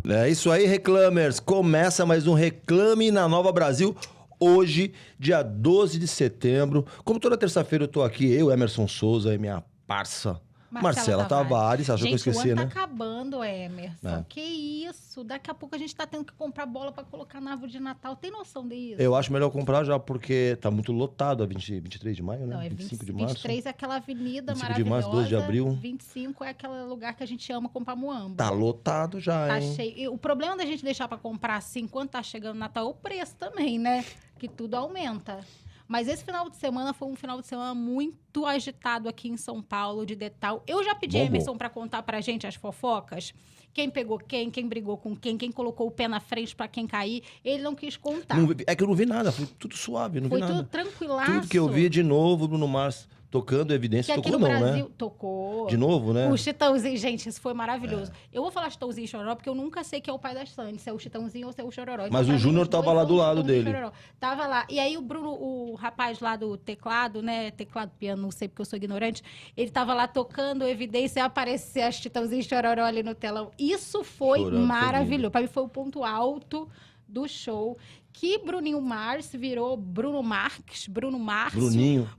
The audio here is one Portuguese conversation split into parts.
É isso aí, Reclamers. Começa mais um Reclame na Nova Brasil. Hoje, dia 12 de setembro. Como toda terça-feira eu tô aqui, eu, Emerson Souza e minha parça Marcela Tavares. Achou que eu esqueci, gente, o ano né? tá acabando, Emerson. Que isso? Daqui a pouco a gente tá tendo que comprar bola pra colocar na árvore de Natal. Tem noção disso? Eu acho melhor comprar já, porque tá muito lotado a 23 de maio, né? Não, é 25 de março. 23 é aquela avenida 25 maravilhosa. de março, 12 de abril. 25 é aquele lugar que a gente ama comprar muamba. Tá lotado já, Tá hein? cheio. E o problema da gente deixar pra comprar assim, enquanto tá chegando o Natal, é o preço também, né? Que tudo aumenta. Mas esse final de semana foi um final de semana muito agitado aqui em São Paulo, de Detal. Eu já pedi a Emerson para contar pra gente as fofocas. Quem pegou quem brigou com quem colocou o pé na frente para quem cair. Ele não quis contar. É que eu não vi nada, foi tudo suave, não vi nada. Foi tudo tranquilaço. Tudo que eu vi de novo, Bruno Mars tocando Evidência. Que aqui Tocou no não, Brasil, né? tocou. De novo, né? O Chitãozinho, gente, isso foi maravilhoso. Eu vou falar Chitãozinho e Chororó, porque eu nunca sei quem é o pai das Sandy, se é o Chitãozinho ou se é o Chororó. Mas o Júnior tava lá do lado dele. Tava lá. E aí o Bruno, o rapaz lá do teclado, né? Teclado, piano, não sei porque eu sou ignorante. Ele tava lá tocando Evidência e aparecia a Chitãozinho e Chororó ali no telão. Isso foi maravilhoso. Pra mim foi o ponto alto do show. Que Bruninho Mars virou Bruno Márcio,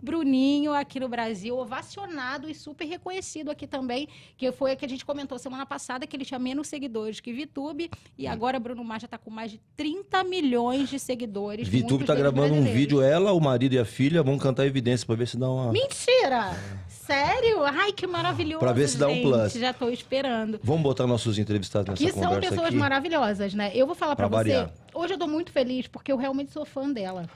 Bruninho aqui no Brasil, ovacionado e super reconhecido aqui também, que foi o que a gente comentou semana passada, que ele tinha menos seguidores que VTube, e agora Bruno Mars já tá com mais de 30 milhões de seguidores. VTube tá gravando um vídeo, ela, o marido e a filha vão cantar Evidência pra ver se dá uma... Mentira! Sério? Ai, que maravilhoso, pra ver se dá um plus. Já tô esperando. Vamos botar nossos entrevistados nessa conversa aqui. Que são pessoas maravilhosas, né? Eu vou falar pra você, variar. Hoje eu tô muito feliz, porque eu realmente sou fã dela.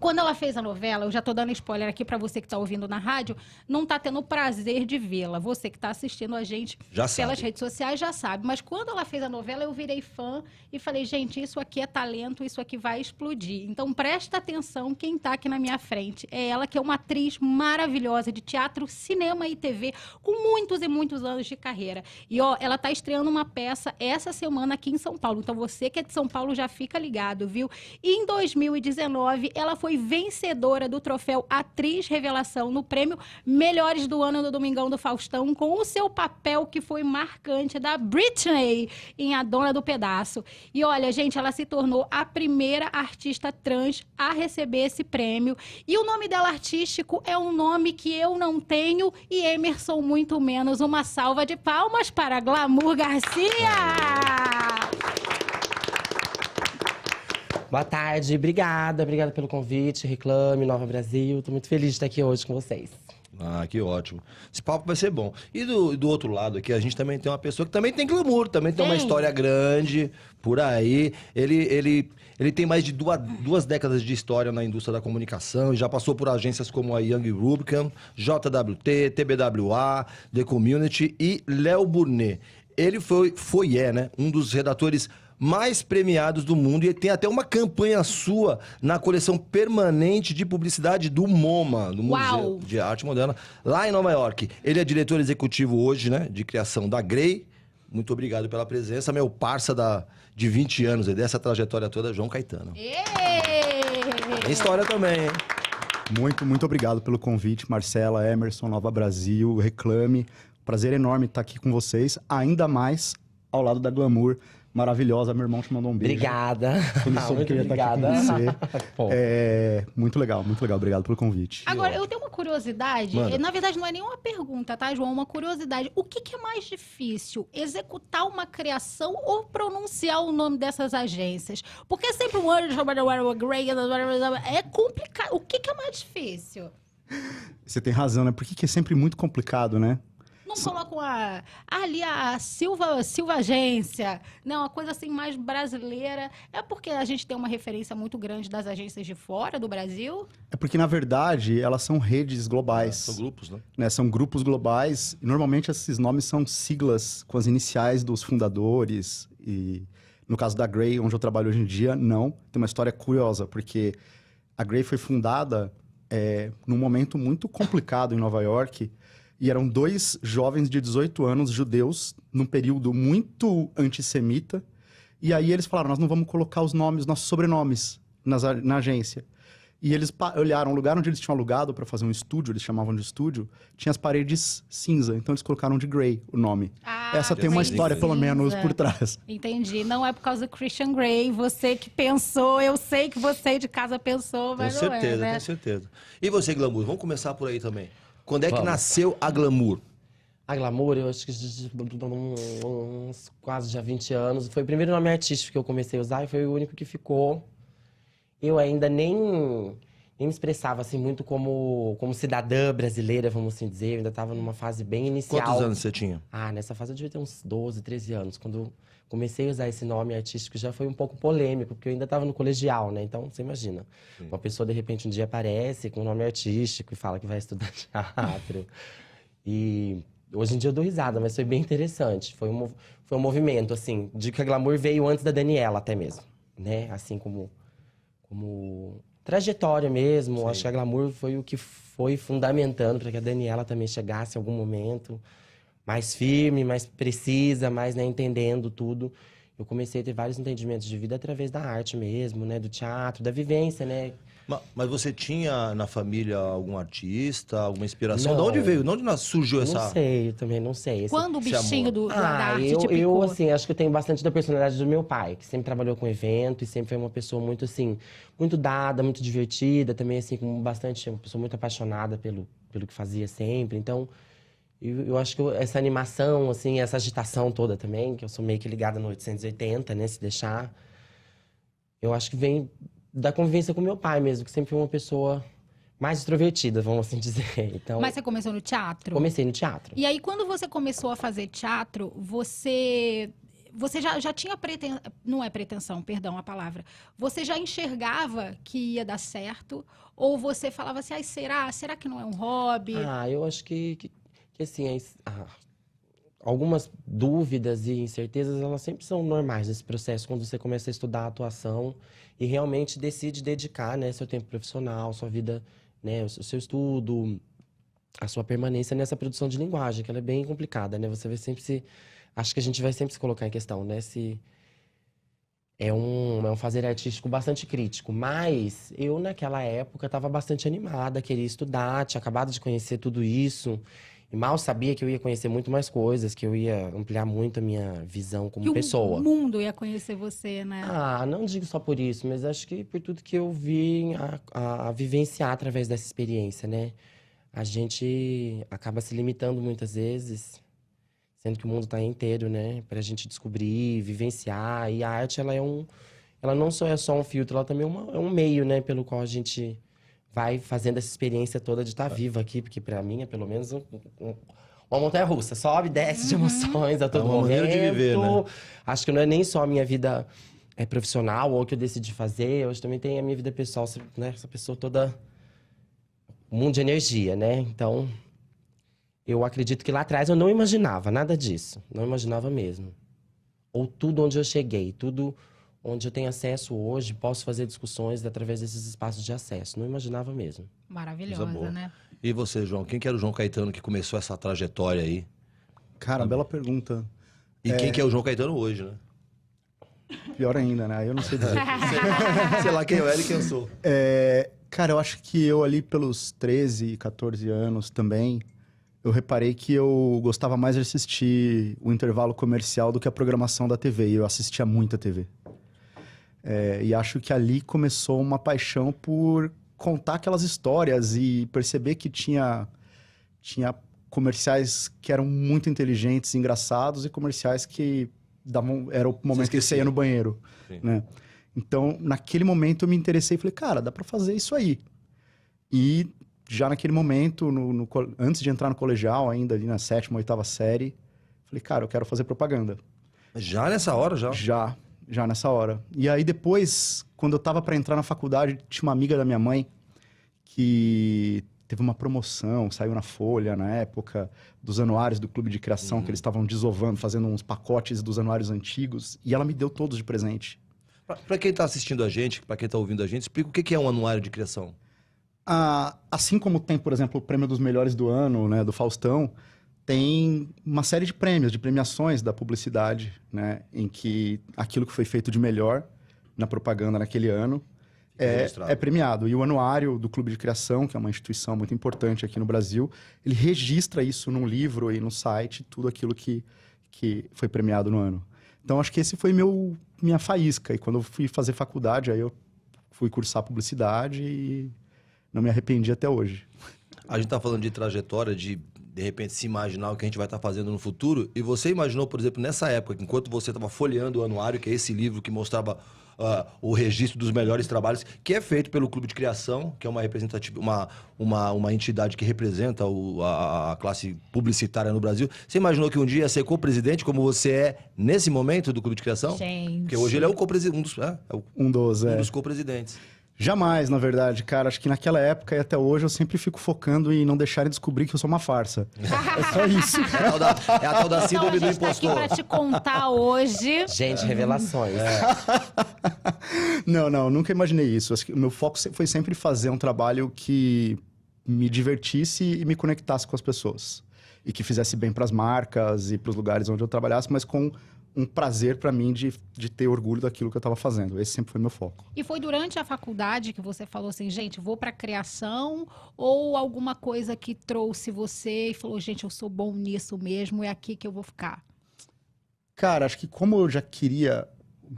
Quando ela fez a novela, eu já tô dando spoiler aqui pra você que tá ouvindo na rádio, não tá tendo o prazer de vê-la. Você que tá assistindo a gente pelas redes sociais já sabe. Mas quando ela fez a novela, eu virei fã e falei, gente, isso aqui é talento, isso aqui vai explodir. Então presta atenção quem tá aqui na minha frente. É ela que é uma atriz maravilhosa de teatro, cinema e TV, com muitos e muitos anos de carreira. E ó, ela tá estreando uma peça essa semana aqui em São Paulo. Então você que é de São Paulo já fica ligado, viu? E em 2019, ela foi vencedora do troféu Atriz Revelação no prêmio Melhores do Ano do Domingão do Faustão, com o seu papel que foi marcante da Britney em A Dona do Pedaço. E olha, gente, ela se tornou a primeira artista trans a receber esse prêmio. E o nome dela artístico é um nome que eu não tenho e Emerson muito menos. Uma salva de palmas para Glamour Garcia! Boa tarde, obrigada pelo convite, Reclame, Nova Brasil. Tô muito feliz de estar aqui hoje com vocês. Ah, que ótimo. Esse papo vai ser bom. E do outro lado aqui, a gente também tem uma pessoa que também tem glamour, também tem uma história grande por aí. Ele tem mais de duas décadas de história na indústria da comunicação e já passou por agências como a Young Rubicam, JWT, TBWA, The Community e Léo Burnet. Ele né, um dos redatores mais premiados do mundo e tem até uma campanha sua na coleção permanente de publicidade do MoMA, do Museu de Arte Moderna, lá em Nova York. Ele é diretor executivo hoje, né, de criação da Grey. Muito obrigado pela presença, meu parça de 20 anos e dessa trajetória toda, João Caetano. Tem história também, hein? Muito obrigado pelo convite, Marcela, Emerson, Nova Brasil, Reclame. Prazer enorme estar aqui com vocês, ainda mais ao lado da Glamour. Maravilhosa, meu irmão te mandou um beijo. Obrigada. Ele soube que eu ia estar aqui com você. Muito legal, obrigado pelo convite. Agora, eu tenho uma curiosidade, na verdade não é nenhuma pergunta, tá, João? Uma curiosidade. O que é mais difícil? Executar uma criação ou pronunciar o nome dessas agências? Porque sempre o é complicado. O que é mais difícil? Você tem razão, né? Porque é sempre muito complicado, né? Não colocam a Silva Agência, não, uma coisa assim mais brasileira. É porque a gente tem uma referência muito grande das agências de fora do Brasil? É porque, na verdade, elas são redes globais. São grupos, né? São grupos globais. E, normalmente, esses nomes são siglas com as iniciais dos fundadores. E, no caso da Grey, onde eu trabalho hoje em dia, não. Tem uma história curiosa, porque a Grey foi fundada num momento muito complicado em Nova York. E eram dois jovens de 18 anos, judeus, num período muito antissemita. E aí eles falaram, nós não vamos colocar os nomes, nossos sobrenomes na agência. E eles olharam o lugar onde eles tinham alugado para fazer um estúdio, eles chamavam de estúdio, tinha as paredes cinza, então eles colocaram de Grey o nome. Essa tem uma história, pelo menos, por trás. Entendi. Não é por causa do Christian Grey, você que pensou, eu sei que você de casa pensou, mas não é, né? Tenho certeza. E você, Glamour? Vamos começar por aí também. Quando é que nasceu a Glamour? A Glamour, eu acho que uns quase já 20 anos. Foi o primeiro nome artístico que eu comecei a usar e foi o único que ficou. Eu ainda nem me expressava assim muito como cidadã brasileira, vamos assim dizer. Eu ainda estava numa fase bem inicial. Quantos anos você tinha? Nessa fase eu devia ter uns 12, 13 anos. Quando comecei a usar esse nome artístico já foi um pouco polêmico, porque eu ainda estava no colegial, né? Então, você imagina. Uma pessoa, de repente, um dia aparece com um nome artístico e fala que vai estudar teatro. E hoje em dia eu dou risada, mas foi bem interessante. Foi um movimento, assim, de que a Glamour veio antes da Daniela até mesmo, né? Assim como trajetória mesmo. Acho que a Glamour foi o que foi fundamentando para que a Daniela também chegasse em algum momento mais firme, mais precisa, mais, né, entendendo tudo. Eu comecei a ter vários entendimentos de vida através da arte mesmo, né? Do teatro, da vivência, né? Mas você tinha na família algum artista, alguma inspiração? Não. De onde veio? De onde surgiu essa... Não sei, eu também não sei. Quando o bichinho da arte eu, te picou? assim, acho que eu tenho bastante da personalidade do meu pai, que sempre trabalhou com evento e sempre foi uma pessoa muito, assim, muito dada, muito divertida, também, assim, com bastante... Uma pessoa muito apaixonada pelo que fazia sempre. Então, eu acho que essa animação, assim, essa agitação toda também, que eu sou meio que ligada no 880, né, se deixar, eu acho que vem da convivência com meu pai mesmo, que sempre foi uma pessoa mais extrovertida, vamos assim dizer. Então, mas você começou no teatro? Comecei no teatro. E aí, quando você começou a fazer teatro, você já tinha pretensão... Não é pretensão, perdão a palavra. Você já enxergava que ia dar certo? Ou você falava assim, será que não é um hobby? Eu acho que assim, algumas dúvidas e incertezas, elas sempre são normais nesse processo, quando você começa a estudar a atuação e realmente decide dedicar, né, seu tempo profissional, sua vida, né, o seu estudo, a sua permanência nessa produção de linguagem, que ela é bem complicada, né? Você vai sempre acho que a gente vai sempre se colocar em questão, né? Se é um fazer artístico bastante crítico, mas eu, naquela época, estava bastante animada, queria estudar, tinha acabado de conhecer tudo isso. E mal sabia que eu ia conhecer muito mais coisas, que eu ia ampliar muito a minha visão como pessoa. O mundo ia conhecer você, né? Não digo só por isso, mas acho que por tudo que eu vim a vivenciar através dessa experiência, né? A gente acaba se limitando muitas vezes, sendo que o mundo está inteiro, né? Pra gente descobrir, vivenciar. E a arte, ela não só é só um filtro, ela também é um meio, né? Pelo qual a gente vai fazendo essa experiência toda de estar viva aqui, porque para mim é pelo menos uma montanha-russa. Sobe, desce de emoções a todo momento. Maneira de viver, né? Acho que não é nem só a minha vida profissional ou o que eu decidi fazer, hoje também tem a minha vida pessoal, né? Essa pessoa toda... Um mundo de energia, né? Então, eu acredito que lá atrás eu não imaginava nada disso. Não imaginava mesmo. Ou tudo onde eu cheguei, tudo onde eu tenho acesso hoje, posso fazer discussões através desses espaços de acesso. Não imaginava mesmo. Maravilhosa, né? E você, João? Quem que era o João Caetano que começou essa trajetória aí? Cara, bela pergunta. E quem que é o João Caetano hoje, né? Pior ainda, né? Eu não sei dizer. Sei lá quem eu era e quem eu sou. Cara, eu acho que eu ali pelos 13, 14 anos também, eu reparei que eu gostava mais de assistir o intervalo comercial do que a programação da TV. E eu assistia muita TV. E acho que ali começou uma paixão por contar aquelas histórias e perceber que tinha comerciais que eram muito inteligentes, engraçados, e comerciais que era o momento que você ia no banheiro, né? Então, naquele momento eu me interessei e falei, cara, dá pra fazer isso aí. E já naquele momento, antes de entrar no colegial, ainda ali na 7ª, 8ª série, falei, cara, eu quero fazer propaganda. Já nessa hora, já? Já nessa hora. E aí depois, quando eu tava pra entrar na faculdade, tinha uma amiga da minha mãe que teve uma promoção, saiu na Folha na época, dos anuários do Clube de Criação, que eles estavam desovando, fazendo uns pacotes dos anuários antigos, e ela me deu todos de presente. Para quem está assistindo a gente, para quem está ouvindo a gente, explica o que é um anuário de criação. Assim como tem, por exemplo, o Prêmio dos Melhores do Ano, né, do Faustão, tem uma série de prêmios, de premiações da publicidade, né, em que aquilo que foi feito de melhor na propaganda naquele ano é premiado. E o anuário do Clube de Criação, que é uma instituição muito importante aqui no Brasil, ele registra isso num livro e no site, tudo aquilo que foi premiado no ano. Então, acho que esse foi minha faísca. E quando eu fui fazer faculdade, aí eu fui cursar publicidade e não me arrependi até hoje. A gente tá falando de trajetória, de repente se imaginar o que a gente vai estar fazendo no futuro. E você imaginou, por exemplo, nessa época, enquanto você estava folheando o anuário, que é esse livro que mostrava o registro dos melhores trabalhos, que é feito pelo Clube de Criação, que é uma representativa, uma entidade que representa a classe publicitária no Brasil. Você imaginou que um dia ia ser co-presidente, como você é nesse momento do Clube de Criação? Gente. Porque hoje ele é o co-presidente, um dos co-presidentes. Jamais, na verdade, cara. Acho que naquela época e até hoje eu sempre fico focando em não deixarem descobrir que eu sou uma farsa. É só isso. É a tal da síndrome do impostor. Tá aqui pra te contar hoje. Gente, revelações. Não, nunca imaginei isso. Acho que o meu foco foi sempre fazer um trabalho que me divertisse e me conectasse com as pessoas. E que fizesse bem pras marcas e pros lugares onde eu trabalhasse, mas com um prazer para mim de ter orgulho daquilo que eu estava fazendo. Esse sempre foi meu foco. E foi durante a faculdade que você falou assim, gente, vou para criação, ou alguma coisa que trouxe você e falou, gente, eu sou bom nisso mesmo, é aqui que eu vou ficar? Cara, acho que como eu já queria,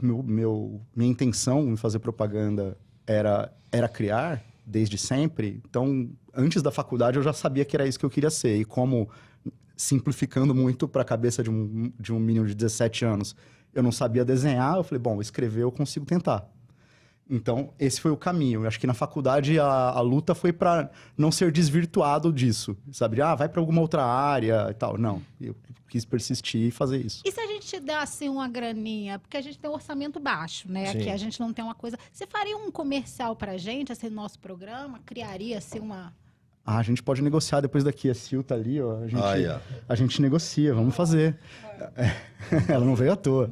minha intenção em fazer propaganda era criar desde sempre, então antes da faculdade eu já sabia que era isso que eu queria ser. E como, simplificando muito para a cabeça de um menino de 17 anos, eu não sabia desenhar, eu falei, bom, escrever eu consigo tentar. Então, esse foi o caminho. Eu acho que na faculdade a luta foi para não ser desvirtuado disso, sabe? Vai para alguma outra área e tal. Não, eu quis persistir e fazer isso. E se a gente te desse uma graninha? Porque a gente tem um orçamento baixo, né? Sim. Aqui a gente não tem uma coisa... Você faria um comercial pra gente, assim, no nosso programa? Criaria, assim, uma... A gente pode negociar depois daqui. A Sil tá ali, ó. A gente negocia, vamos fazer. Ela não veio à toa.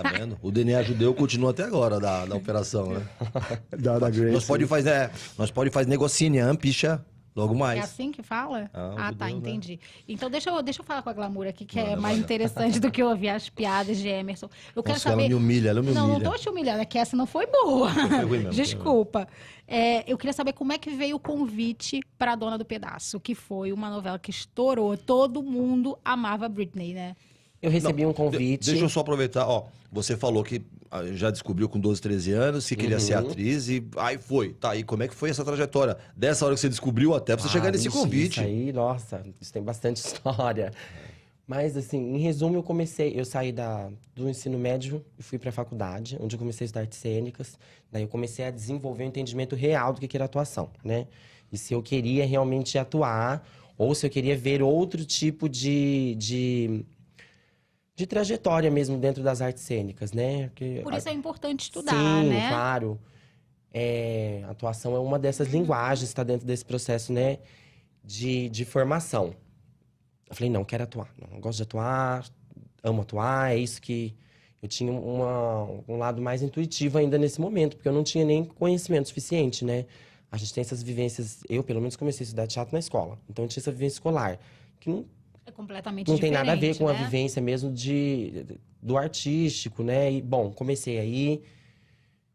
Tá vendo? O DNA judeu continua até agora da operação, né? Da Grace. Nós pode fazer negocinha, picha, logo mais. É assim que fala? Judeu, Tá, entendi. Então, deixa eu falar com a Glamour aqui, que é Manda. mais interessante do que eu ouvir as piadas de Emerson. Eu quero Nossa, saber... ela me humilha. Não tô te humilhando, é que essa não foi boa. Foi ruim mesmo. Desculpa. Eu queria saber como é que veio o convite para a Dona do Pedaço, que foi uma novela que estourou. Todo mundo amava Britney, né? Eu recebi um convite. Deixa eu só aproveitar, você falou que já descobriu com 12, 13 anos, que queria ser atriz e aí foi. Tá, e como é que foi essa trajetória? Dessa hora que você descobriu até você chegar nesse convite. Isso aí, nossa, isso tem bastante história. Mas, assim, em resumo, eu saí do ensino médio e fui para a faculdade, onde eu comecei a estudar artes cênicas. Daí eu comecei a desenvolver um entendimento real do que era atuação, né? E se eu queria realmente atuar, ou se eu queria ver outro tipo de trajetória mesmo dentro das artes cênicas, né? Porque Por isso é importante estudar, sim, né? Claro. A atuação é uma dessas linguagens que está dentro desse processo, né? De formação. Eu falei, não, quero atuar. Não, gosto de atuar, amo atuar. É isso que... Eu tinha um lado mais intuitivo ainda nesse momento, porque eu não tinha nem conhecimento suficiente, né? A gente tem essas vivências... Eu, pelo menos, comecei a estudar teatro na escola. Então, eu tinha essa vivência escolar, que não... É completamente Não diferente, tem nada a ver com a né? vivência mesmo do artístico, né? E, bom, comecei aí.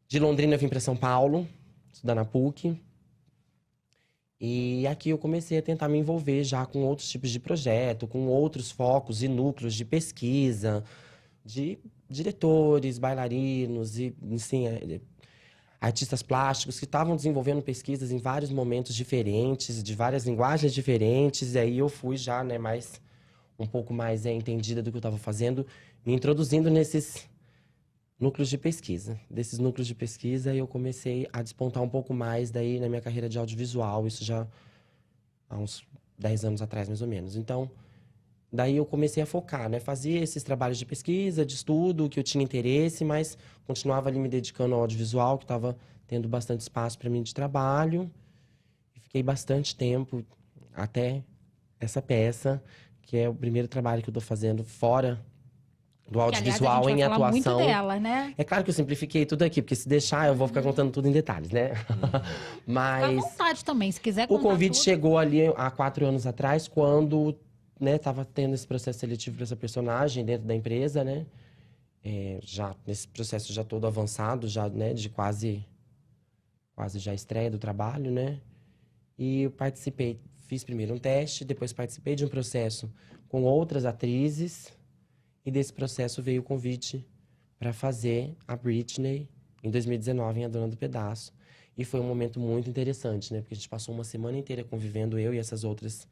De Londrina eu vim para São Paulo, estudar na PUC. E aqui eu comecei a tentar me envolver já com outros tipos de projeto, com outros focos e núcleos de pesquisa, de diretores, bailarinos e, assim, artistas plásticos que estavam desenvolvendo pesquisas em vários momentos diferentes, de várias linguagens diferentes. E aí eu fui já, né, um pouco mais entendida do que eu estava fazendo, me introduzindo nesses núcleos de pesquisa. Desses núcleos de pesquisa, eu comecei a despontar um pouco mais daí na minha carreira de audiovisual. Isso já há uns 10 anos atrás, mais ou menos. Então, daí eu comecei a focar, né? Fazia esses trabalhos de pesquisa, de estudo, que eu tinha interesse, mas continuava ali me dedicando ao audiovisual, que estava tendo bastante espaço para mim de trabalho. E fiquei bastante tempo até essa peça, que é o primeiro trabalho que eu estou fazendo fora do audiovisual, que, aliás, a gente vai em falar atuação. muito dela, né? É claro que eu simplifiquei tudo aqui, porque se deixar eu vou ficar contando tudo em detalhes, né? Mas Fica à vontade também, se quiser o contar convite tudo. chegou ali há 4 anos atrás, quando, né, tava tendo esse processo seletivo para essa personagem dentro da empresa, né? Já nesse processo já todo avançado, já, né, de quase quase já a estreia do trabalho, né? E eu participei, fiz primeiro um teste, depois participei de um processo com outras atrizes. E desse processo veio o convite para fazer a Britney em 2019, em A Dona do Pedaço. E foi um momento muito interessante, né? Porque a gente passou uma semana inteira convivendo, eu e essas outras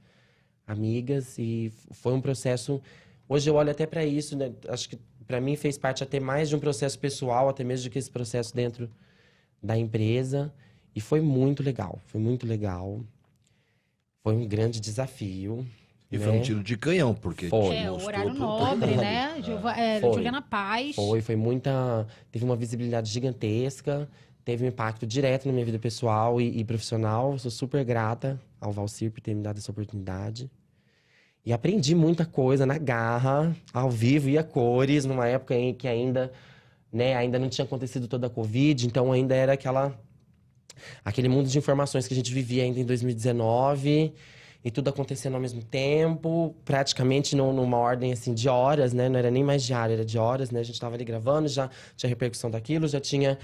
amigas. E foi um processo... Hoje eu olho até para isso, né? Acho que para mim fez parte até mais de um processo pessoal, até mesmo do que esse processo dentro da empresa. E foi muito legal, foi muito legal. Foi um grande desafio. E foi um tiro de canhão, porque foi. O horário nobre, né? Juliana Paz. Foi muita... Teve uma visibilidade gigantesca, teve um impacto direto na minha vida pessoal e profissional. Sou super grata ao Valcir por ter me dado essa oportunidade. E aprendi muita coisa na garra, ao vivo e a cores, numa época em que ainda não tinha acontecido toda a Covid, então ainda era aquele mundo de informações que a gente vivia ainda em 2019... E tudo acontecendo ao mesmo tempo, praticamente numa ordem assim de horas, né? Não era nem mais diária, era de horas, né? A gente estava ali gravando, já tinha repercussão daquilo, já tinha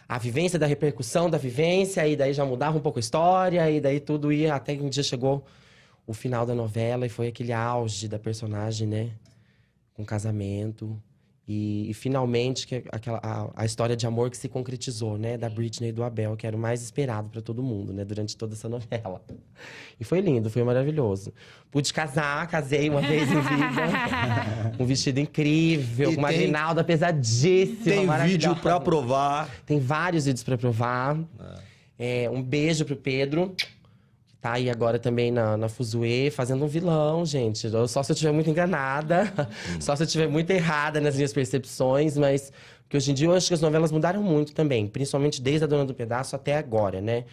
a vivência da repercussão da vivência, e daí já mudava um pouco a história, e daí tudo ia, até que um dia chegou o final da novela, e foi aquele auge da personagem, né? Com casamento. E finalmente a história de amor que se concretizou, né? Da Britney e do Abel, que era o mais esperado para todo mundo, né? Durante toda essa novela. E foi lindo, foi maravilhoso. Pude casei uma vez em vida. Um vestido incrível, com uma grinalda pesadíssima, tem vídeo para provar. Tem vários vídeos para provar. Um beijo pro Pedro. Tá aí agora também na Fuzue, fazendo um vilão, gente. Só se eu estiver muito enganada, só se eu estiver muito errada nas minhas percepções, mas... Porque hoje em dia eu acho que as novelas mudaram muito também, principalmente desde A Dona do Pedaço até agora, né?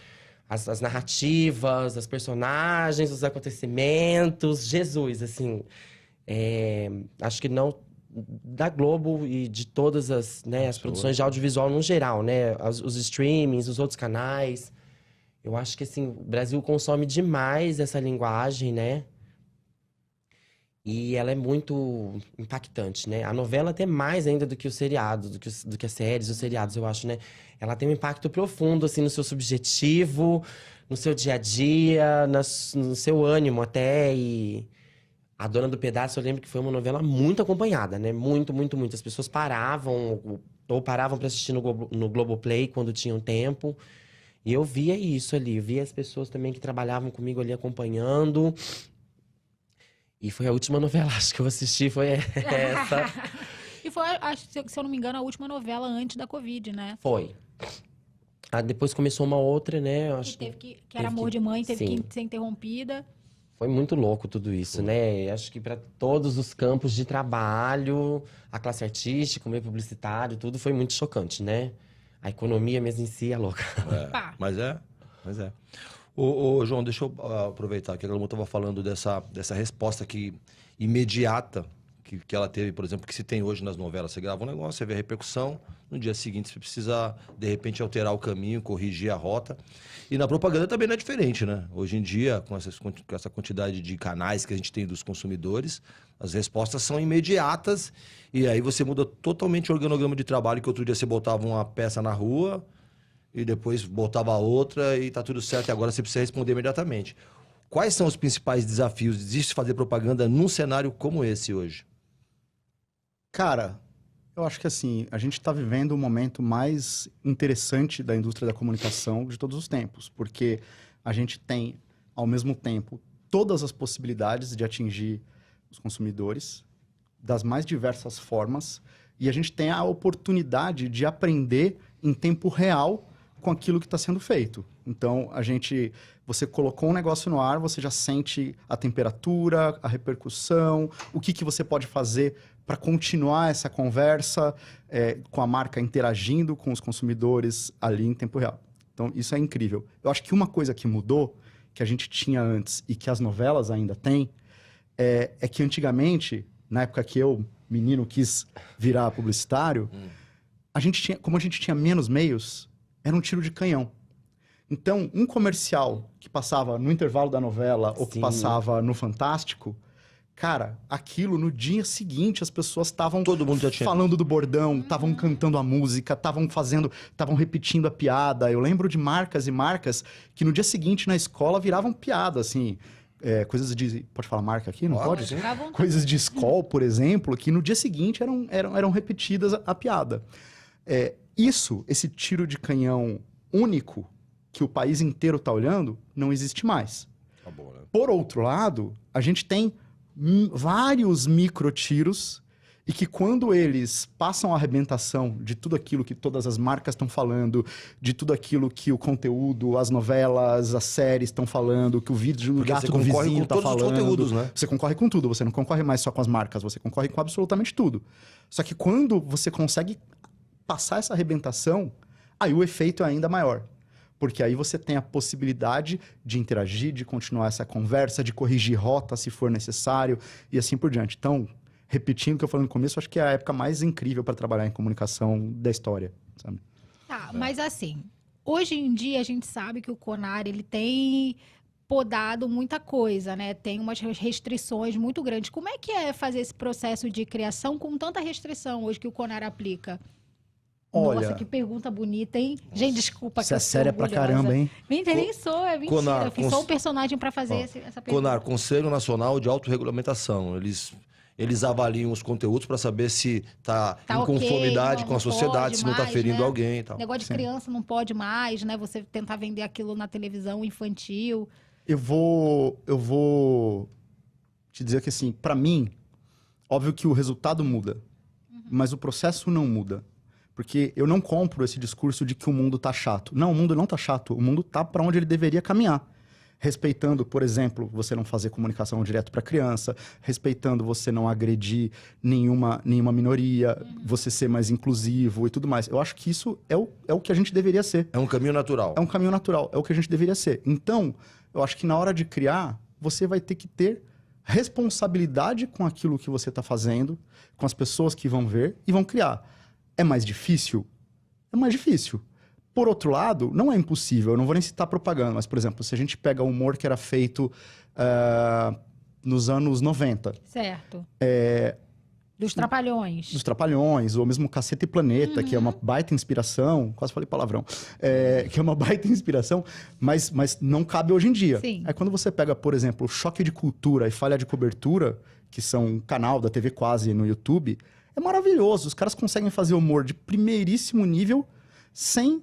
As narrativas, as personagens, os acontecimentos, Jesus, assim... acho que não... Da Globo e de todas as produções de audiovisual no geral, né? Os streamings, os outros canais... Eu acho que, assim, o Brasil consome demais essa linguagem, né? E ela é muito impactante, né? A novela até mais ainda do que o seriado, do que as séries, os seriados, eu acho, né? Ela tem um impacto profundo, assim, no seu subjetivo, no seu dia a dia, no seu ânimo até. E A Dona do Pedaço, eu lembro que foi uma novela muito acompanhada, né? Muito, muito, muito. As pessoas paravam para assistir no Globoplay quando tinham tempo. E eu via isso ali, eu via as pessoas também que trabalhavam comigo ali acompanhando. E foi a última novela, acho que eu assisti, foi essa. E foi, acho, se eu não me engano, a última novela antes da Covid, né? Foi. Depois começou uma outra, né? Eu acho que era Amor de Mãe, teve que ser interrompida. Foi muito louco tudo isso, né? Acho que para todos os campos de trabalho, a classe artística, o meio publicitário, tudo foi muito chocante, né? A economia mesmo em si é louca. Mas é. Ô, João, deixa eu aproveitar que a Glamour estava falando dessa resposta imediata que ela teve, por exemplo, que se tem hoje nas novelas. Você grava um negócio, você vê a repercussão, no dia seguinte você precisa, de repente, alterar o caminho, corrigir a rota. E na propaganda também não é diferente, né? Hoje em dia, com essa quantidade de canais que a gente tem dos consumidores, as respostas são imediatas e aí você muda totalmente o organograma de trabalho, que outro dia você botava uma peça na rua e depois botava outra e tá tudo certo e agora você precisa responder imediatamente. Quais são os principais desafios de se fazer propaganda num cenário como esse hoje? Cara, eu acho que assim, a gente está vivendo o momento mais interessante da indústria da comunicação de todos os tempos, porque a gente tem, ao mesmo tempo, todas as possibilidades de atingir os consumidores das mais diversas formas e a gente tem a oportunidade de aprender em tempo real com aquilo que está sendo feito. Então, você colocou um negócio no ar, você já sente a temperatura, a repercussão, o que você pode fazer para continuar essa conversa com a marca interagindo com os consumidores ali em tempo real. Então, isso é incrível. Eu acho que uma coisa que mudou, que a gente tinha antes e que as novelas ainda têm, é que antigamente, na época que eu, menino, quis virar publicitário, como a gente tinha menos meios, era um tiro de canhão. Então, um comercial que passava no intervalo da novela ou que passava no Fantástico, Cara, aquilo no dia seguinte as pessoas estavam Todo mundo já tinha falando do bordão, estavam cantando a música, estavam repetindo a piada. Eu lembro de marcas e marcas que no dia seguinte na escola viravam piada, assim. Coisas de... Pode falar marca aqui? Não pode? Sim. Coisas de Skol, por exemplo, que no dia seguinte eram repetidas a piada. Esse tiro de canhão único que o país inteiro está olhando, não existe mais. Tá bom, né? Por outro lado, a gente tem vários microtiros e que quando eles passam a arrebentação de tudo aquilo que todas as marcas estão falando, de tudo aquilo que o conteúdo, as novelas, as séries estão falando, que o vídeo do gato do vizinho está falando. Você concorre com todos os conteúdos, né? Você concorre com tudo, você não concorre mais só com as marcas, você concorre com absolutamente tudo. Só que quando você consegue passar essa arrebentação, aí o efeito é ainda maior. Porque aí você tem a possibilidade de interagir, de continuar essa conversa, de corrigir rota se for necessário e assim por diante. Então, repetindo o que eu falei no começo, acho que é a época mais incrível para trabalhar em comunicação da história, sabe? Tá, mas assim, hoje em dia a gente sabe que o CONAR, ele tem podado muita coisa, né? Tem umas restrições muito grandes. Como é que é fazer esse processo de criação com tanta restrição hoje que o CONAR aplica? Olha, nossa, que pergunta bonita, hein? Gente, desculpa. Você é séria pra caramba, hein? Nem sou, é mentira. CONAR, eu fiz só um personagem pra fazer essa pergunta. CONAR, Conselho Nacional de Autorregulamentação. Eles avaliam os conteúdos para saber se tá em ok, conformidade com a sociedade, se não tá mais, ferindo né? alguém e tal. Negócio de criança não pode mais, né? Você tentar vender aquilo na televisão infantil. Eu vou te dizer que, assim, pra mim, óbvio que o resultado muda, mas o processo não muda. Porque eu não compro esse discurso de que o mundo tá chato. Não, o mundo não tá chato. O mundo tá para onde ele deveria caminhar. Respeitando, por exemplo, você não fazer comunicação direto para criança, respeitando você não agredir nenhuma minoria, você ser mais inclusivo e tudo mais. Eu acho que isso é o que a gente deveria ser. É um caminho natural. É um caminho natural, é o que a gente deveria ser. Então, eu acho que na hora de criar, você vai ter que ter responsabilidade com aquilo que você está fazendo, com as pessoas que vão ver e vão criar. É mais difícil? É mais difícil. Por outro lado, não é impossível. Eu não vou nem citar propaganda, mas, por exemplo, se a gente pega o humor que era feito nos anos 90. Certo. Dos Trapalhões. Dos Trapalhões, ou mesmo Caceta e Planeta, que é uma baita inspiração. Quase falei palavrão. Que é uma baita inspiração, mas não cabe hoje em dia. Sim. Aí quando você pega, por exemplo, Choque de Cultura e Falha de Cobertura, que são um canal da TV Quase no YouTube, é maravilhoso. Os caras conseguem fazer humor de primeiríssimo nível sem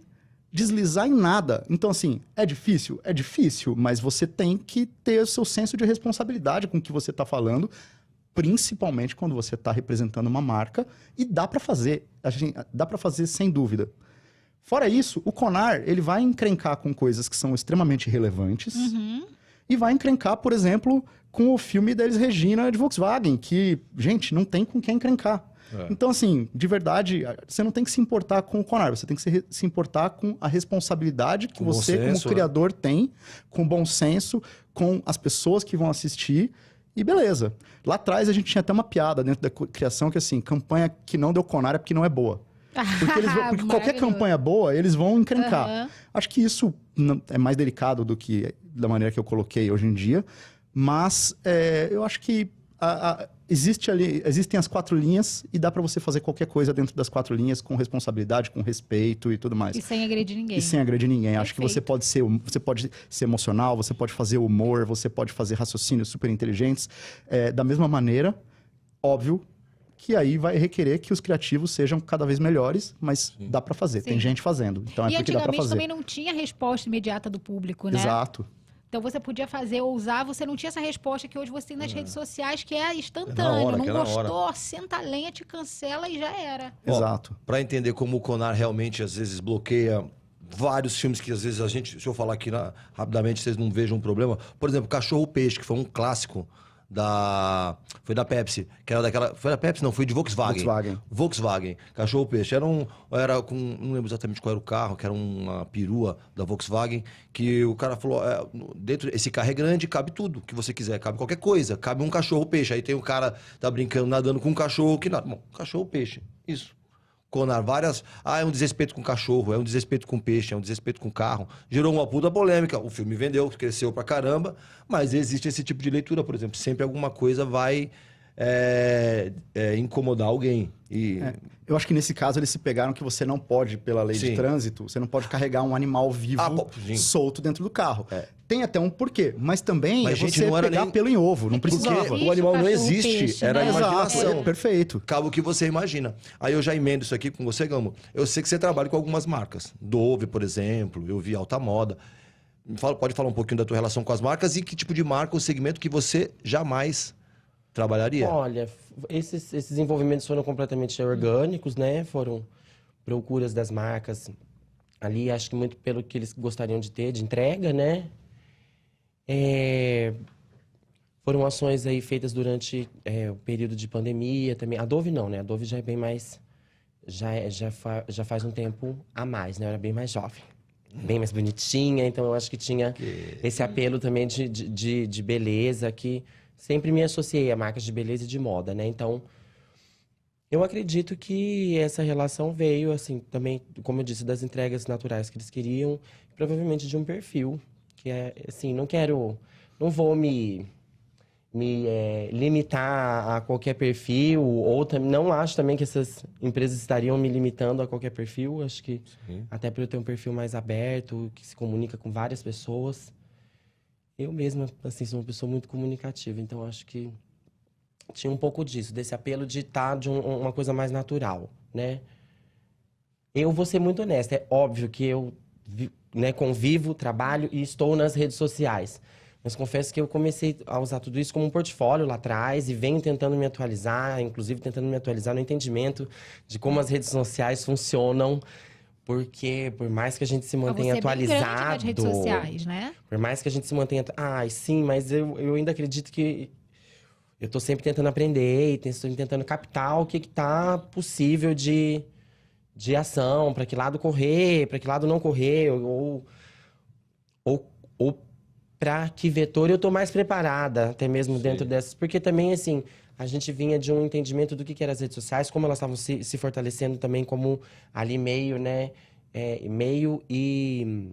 deslizar em nada. Então, assim, é difícil? É difícil, mas você tem que ter o seu senso de responsabilidade com o que você está falando, principalmente quando você está representando uma marca, e dá para fazer. Dá para fazer sem dúvida. Fora isso, o CONAR, ele vai encrencar com coisas que são extremamente relevantes e vai encrencar, por exemplo, com o filme da Elis Regina de Volkswagen, que, gente, não tem com quem encrencar. Então, assim, de verdade, você não tem que se importar com o CONAR, você tem que se importar com a responsabilidade que você, como criador, tem, com bom senso, com as pessoas que vão assistir, e beleza. Lá atrás a gente tinha até uma piada dentro da criação que, assim, campanha que não deu CONAR é porque não é boa. Porque qualquer campanha boa, eles vão encrencar. Acho que isso é mais delicado do que da maneira que eu coloquei hoje em dia, mas eu acho que existem as 4 linhas e dá para você fazer qualquer coisa dentro das 4 linhas com responsabilidade, com respeito e tudo mais. E sem agredir ninguém. E sem agredir ninguém. Perfeito. Acho que você pode ser emocional, você pode fazer humor, você pode fazer raciocínios super inteligentes. Da mesma maneira, óbvio, que aí vai requerer que os criativos sejam cada vez melhores, mas dá para fazer. Sim. Tem gente fazendo. Então é porque dá para fazer. E antigamente também não tinha resposta imediata do público, né? Exato. Então você podia fazer ou usar, você não tinha essa resposta que hoje você tem nas redes sociais, que é instantâneo. Não gostou, senta a lenha, te cancela e já era. Exato. Para entender como o CONAR realmente às vezes bloqueia vários filmes que às vezes se eu falar aqui rapidamente, vocês não vejam um problema. Por exemplo, Cachorro Peixe, que foi um clássico foi da Pepsi, que era daquela... Foi da Pepsi? Não, foi de Volkswagen. Cachorro Peixe. Era com... Não lembro exatamente qual era o carro, que era uma perua da Volkswagen, que o cara falou, dentro esse carro é grande, cabe tudo que você quiser, cabe qualquer coisa, cabe um cachorro peixe. Aí tem o cara tá brincando, nadando com um cachorro que nada. Bom, cachorro peixe, isso. Conar, várias... é um desrespeito com cachorro, é um desrespeito com peixe, é um desrespeito com carro. Gerou uma puta polêmica. O filme vendeu, cresceu pra caramba, mas existe esse tipo de leitura, por exemplo. Sempre alguma coisa vai incomodar alguém. Eu acho que nesse caso eles se pegaram que você não pode, pela lei de trânsito, você não pode carregar um animal vivo solto dentro do carro. Tem até um porquê, mas também você não pegar pelo em ovo, não precisava. Porque o animal não existe, peixe, era a né? imaginação. Perfeito. Cabe o que você imagina. Aí eu já emendo isso aqui com você, Gamo. Eu sei que você trabalha com algumas marcas. Dove, por exemplo, eu vi Alta Moda. Pode falar um pouquinho da tua relação com as marcas e que tipo de marca, o segmento que você jamais trabalharia? Olha, esses desenvolvimentos foram completamente orgânicos, né? Foram procuras das marcas ali, acho que muito pelo que eles gostariam de ter, de entrega, né? Foram ações aí feitas durante o período de pandemia também. A Dove não, né? A Dove já é bem mais... Já faz um tempo a mais, né? Eu era bem mais jovem. Bem mais bonitinha, então eu acho que tinha esse apelo também de beleza que... Sempre me associei a marcas de beleza e de moda, né? Então, eu acredito que essa relação veio, assim, também, como eu disse, das entregas naturais que eles queriam, provavelmente de um perfil, que é, assim, não vou me limitar a qualquer perfil, ou não acho também que essas empresas estariam me limitando a qualquer perfil, acho que até por eu ter um perfil mais aberto, que se comunica com várias pessoas. Eu mesma, assim, sou uma pessoa muito comunicativa, então acho que tinha um pouco disso, desse apelo de estar de uma coisa mais natural, né? Eu vou ser muito honesta, é óbvio que eu convivo, trabalho e estou nas redes sociais. Mas confesso que eu comecei a usar tudo isso como um portfólio lá atrás e venho tentando me atualizar, inclusive tentando me atualizar no entendimento de como as redes sociais funcionam. Porque por mais que a gente se mantenha atualizado... Você é bem grande nas redes sociais, né? Por mais que a gente se mantenha... sim, mas eu ainda acredito que... Eu tô sempre tentando aprender e tentando captar o que tá possível de ação, para que lado correr, para que lado não correr, ou para que vetor eu tô mais preparada, até mesmo dentro dessas. Porque também, assim, a gente vinha de um entendimento do que eram as redes sociais, como elas estavam se fortalecendo também como ali meio, né? Meio e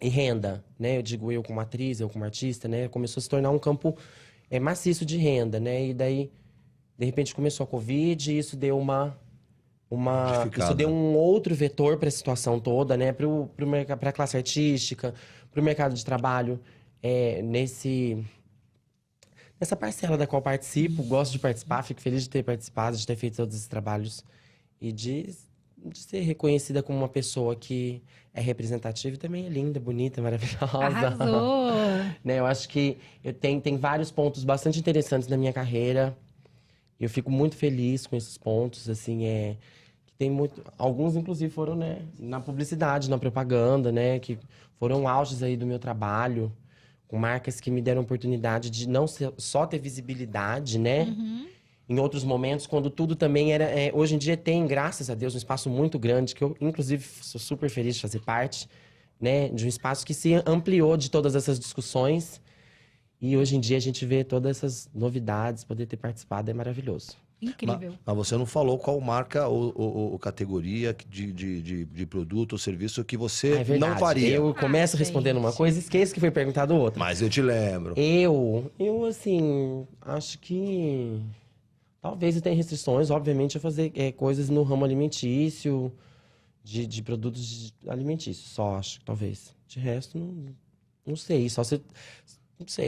renda, né? Eu digo eu como atriz, eu como artista, né? Começou a se tornar um campo maciço de renda, né? E daí, de repente, começou a Covid e isso deu isso deu um outro vetor para a situação toda, né? Para a classe artística, para o mercado de trabalho, nessa parcela da qual participo, gosto de participar, fico feliz de ter participado, de ter feito todos esses trabalhos e de ser reconhecida como uma pessoa que é representativa e também é linda, bonita, maravilhosa. Arrasou! Né? Eu acho que tem vários pontos bastante interessantes na minha carreira. Eu fico muito feliz com esses pontos, assim, que tem alguns, inclusive, foram, né, na publicidade, na propaganda, né, que foram auges aí do meu trabalho, com marcas que me deram oportunidade de não só ter visibilidade, né, em outros momentos, quando tudo também era... hoje em dia tem, graças a Deus, um espaço muito grande, que eu, inclusive, sou super feliz de fazer parte, né, de um espaço que se ampliou de todas essas discussões. E hoje em dia a gente vê todas essas novidades, poder ter participado é maravilhoso. Incrível. Mas você não falou qual marca ou categoria de produto ou serviço que você não faria. Eu começo respondendo uma coisa e esqueço que foi perguntado outra. Mas eu te lembro. Eu assim, acho que... Talvez eu tenha restrições, obviamente, a fazer coisas no ramo alimentício, de produtos alimentícios, só acho, talvez. De resto, não sei. Só se...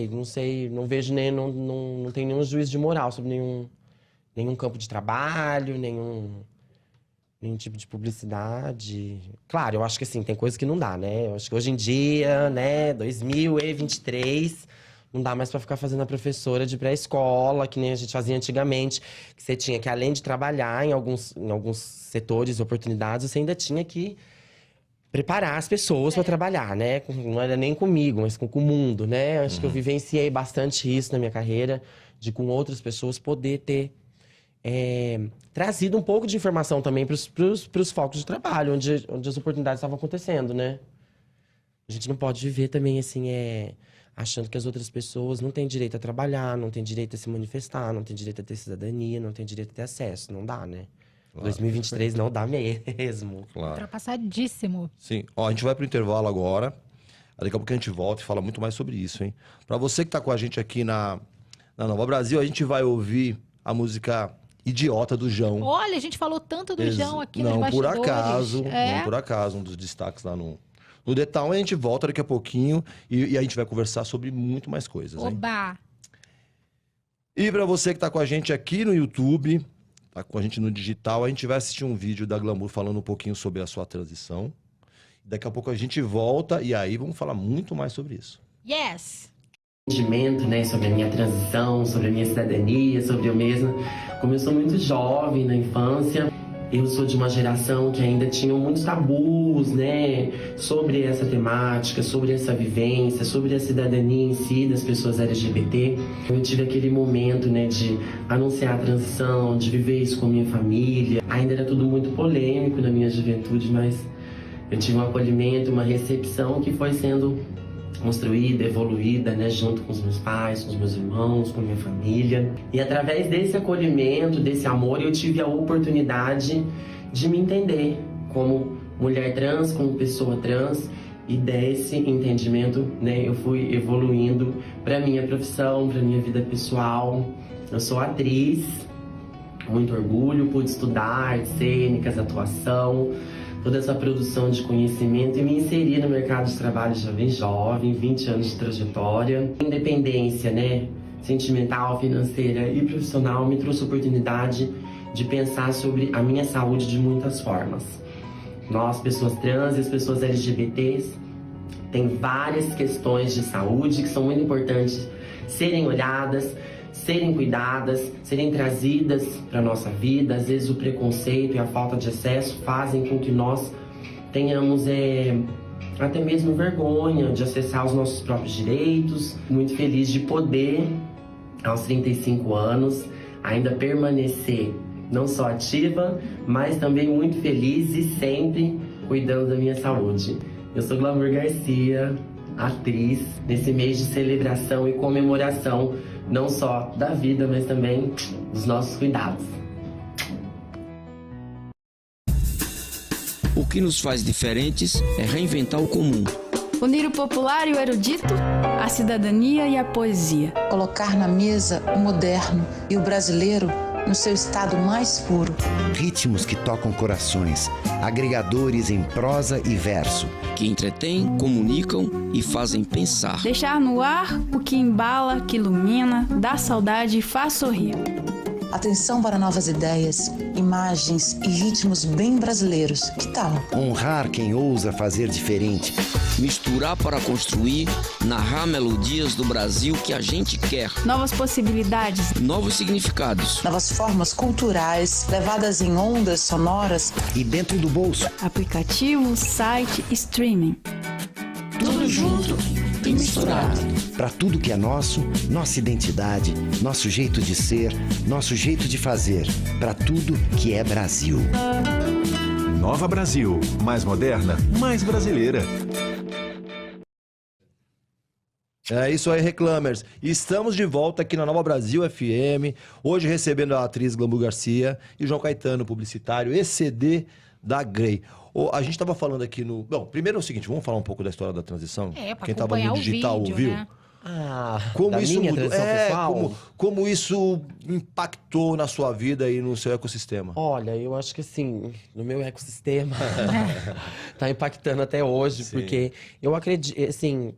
Não sei, não vejo não tenho nenhum juízo de moral sobre nenhum campo de trabalho, nenhum tipo de publicidade. Claro, eu acho que assim, tem coisas que não dá, né? Eu acho que hoje em dia, né, 2023, não dá mais pra ficar fazendo a professora de pré-escola, que nem a gente fazia antigamente, que você tinha que, além de trabalhar em alguns setores, oportunidades, você ainda tinha que preparar as pessoas para trabalhar, né? Não era nem comigo, mas com o mundo, né? Acho que eu vivenciei bastante isso na minha carreira, de com outras pessoas poder ter trazido um pouco de informação também para os focos de trabalho, onde as oportunidades estavam acontecendo, né? A gente não pode viver também assim, achando que as outras pessoas não têm direito a trabalhar, não têm direito a se manifestar, não têm direito a ter cidadania, não têm direito a ter acesso. Não dá, né? Claro. 2023 não dá mesmo. Claro. Ultrapassadíssimo. Sim. Ó, a gente vai pro intervalo agora. Daqui a pouco a gente volta e fala muito mais sobre isso, hein? Pra você que tá com a gente aqui na Nova Brasil, a gente vai ouvir a música Idiota do João. Olha, a gente falou tanto do João aqui nos Não, bastidores. por acaso. É. Não, por acaso. Um dos destaques lá no The Town. A gente volta daqui a pouquinho e a gente vai conversar sobre muito mais coisas, hein? Oba! E pra você que tá com a gente aqui no YouTube, tá com a gente no digital, a gente vai assistir um vídeo da Glamour falando um pouquinho sobre a sua transição. Daqui a pouco a gente volta e aí vamos falar muito mais sobre isso. Yes! Entendimento, né, sobre a minha transição, sobre a minha cidadania, sobre eu mesma. Como eu sou muito jovem na infância, eu sou de uma geração que ainda tinha muitos tabus, né, sobre essa temática, sobre essa vivência, sobre a cidadania em si das pessoas LGBT. Eu tive aquele momento, né, de anunciar a transição, de viver isso com a minha família. Ainda era tudo muito polêmico na minha juventude, mas eu tive um acolhimento, uma recepção que foi sendo construída, evoluída, né, junto com os meus pais, com os meus irmãos, com a minha família. E através desse acolhimento, desse amor, eu tive a oportunidade de me entender como mulher trans, como pessoa trans. E desse entendimento, né, eu fui evoluindo para minha profissão, para minha vida pessoal. Eu sou atriz, com muito orgulho, pude estudar artes cênicas, atuação, toda essa produção de conhecimento e me inserir no mercado de trabalho já bem jovem, 20 anos de trajetória. Independência, né, sentimental, financeira e profissional me trouxe a oportunidade de pensar sobre a minha saúde de muitas formas. Nós, pessoas trans e as pessoas LGBTs, tem várias questões de saúde que são muito importantes serem olhadas, serem cuidadas, serem trazidas para a nossa vida. Às vezes o preconceito e a falta de acesso fazem com que nós tenhamos até mesmo vergonha de acessar os nossos próprios direitos. Muito feliz de poder, aos 35 anos, ainda permanecer não só ativa, mas também muito feliz e sempre cuidando da minha saúde. Eu sou Glamour Garcia, atriz, nesse mês de celebração e comemoração não só da vida, mas também dos nossos cuidados. O que nos faz diferentes é reinventar o comum. Unir o popular e o erudito, a cidadania e a poesia. Colocar na mesa o moderno e o brasileiro no seu estado mais puro. Ritmos que tocam corações, agregadores em prosa e verso. Que entretêm, comunicam e fazem pensar. Deixar no ar o que embala, que ilumina, dá saudade e faz sorrir. Atenção para novas ideias, imagens e ritmos bem brasileiros. Que tal? Honrar quem ousa fazer diferente. Misturar para construir, narrar melodias do Brasil que a gente quer. Novas possibilidades. Novos significados. Novas formas culturais, levadas em ondas sonoras. E dentro do bolso. Aplicativo, site, streaming. Tudo junto e misturado. Para tudo que é nosso, nossa identidade, nosso jeito de ser, nosso jeito de fazer. Para tudo que é Brasil. Nova Brasil. Mais moderna, mais brasileira. É isso aí, Reclamers. Estamos de volta aqui na Nova Brasil FM. Hoje recebendo a atriz Glamour Garcia e o João Caetano, publicitário, ECD da Grey. A gente estava falando aqui no... Bom, primeiro é o seguinte, vamos falar um pouco da história da transição? Pra quem estava no digital vídeo, ouviu? né? Como da isso minha mudou? transição pessoal? Como isso impactou na sua vida e no seu ecossistema? Olha, eu acho que assim, no meu ecossistema tá impactando até hoje, Sim. porque eu acredito, assim,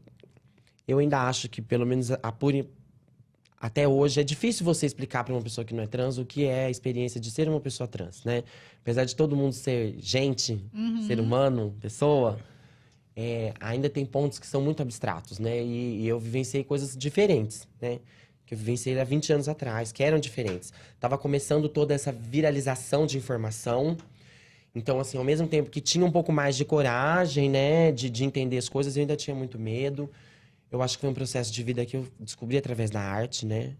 eu ainda acho que pelo menos até hoje é difícil você explicar para uma pessoa que não é trans o que é a experiência de ser uma pessoa trans, né? Apesar de todo mundo ser gente, ser humano, pessoa, ainda tem pontos que são muito abstratos, né? E eu vivenciei coisas diferentes, né? Que eu vivenciei há 20 anos atrás, que eram diferentes. Tava começando toda essa viralização de informação. Então, assim, ao mesmo tempo que tinha um pouco mais de coragem, né? De entender as coisas, eu ainda tinha muito medo. Eu acho que foi um processo de vida que eu descobri através da arte, né?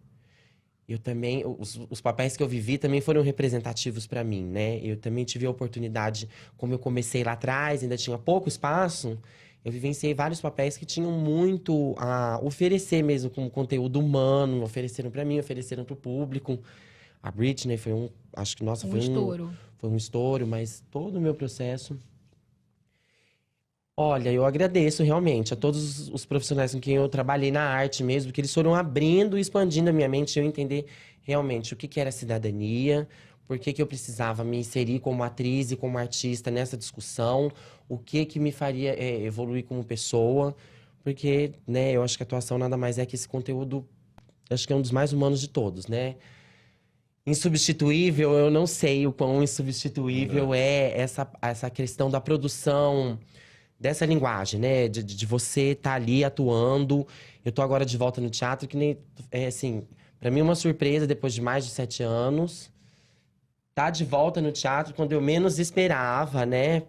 Eu também... Os papéis que eu vivi também foram representativos para mim, né? Eu também tive a oportunidade, como eu comecei lá atrás, ainda tinha pouco espaço, eu vivenciei vários papéis que tinham muito a oferecer mesmo como conteúdo humano, ofereceram para mim, ofereceram para o público. A Britney foi um... Acho que, nossa, foi estouro. Foi um estouro, mas todo o meu processo... Olha, eu agradeço realmente a todos os profissionais com quem eu trabalhei na arte mesmo, que eles foram abrindo e expandindo a minha mente e eu entender realmente o que era cidadania, por que eu precisava me inserir como atriz e como artista nessa discussão, o que me faria evoluir como pessoa, porque, né, eu acho que a atuação nada mais é que esse conteúdo, acho que é um dos mais humanos de todos, né? Insubstituível, eu não sei o quão insubstituível é essa questão da produção dessa linguagem, né? De você estar ali atuando. Eu tô agora de volta no teatro, que nem... assim, pra mim uma surpresa, depois de mais de 7 anos. Tá de volta no teatro quando eu menos esperava, né?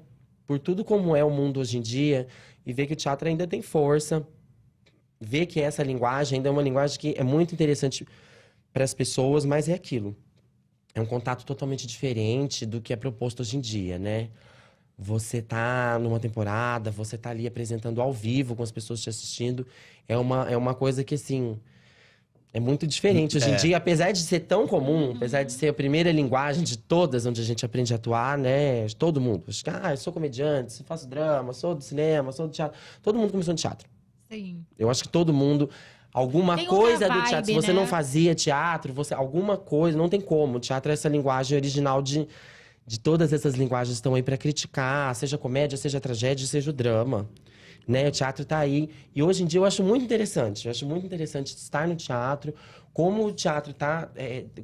Por tudo como é o mundo hoje em dia. E ver que o teatro ainda tem força. Ver que essa linguagem ainda é uma linguagem que é muito interessante para as pessoas, mas é aquilo. É um contato totalmente diferente do que é proposto hoje em dia, né? Você tá numa temporada, você tá ali apresentando ao vivo com as pessoas te assistindo. É uma coisa que, assim, é muito diferente hoje em dia. Apesar de ser tão comum, apesar de ser a primeira linguagem de todas onde a gente aprende a atuar, né? Todo mundo. Eu sou comediante, faço drama, sou do cinema, sou do teatro. Todo mundo começou no teatro. Sim. Eu acho que todo mundo... Alguma tem coisa vibe, do teatro. Se você né? não fazia teatro, alguma coisa... Não tem como. O teatro é essa linguagem original de todas essas linguagens estão aí para criticar, seja comédia, seja tragédia, seja o drama, né? O teatro tá aí. E hoje em dia eu acho muito interessante. Eu acho muito interessante estar no teatro, como o teatro tá...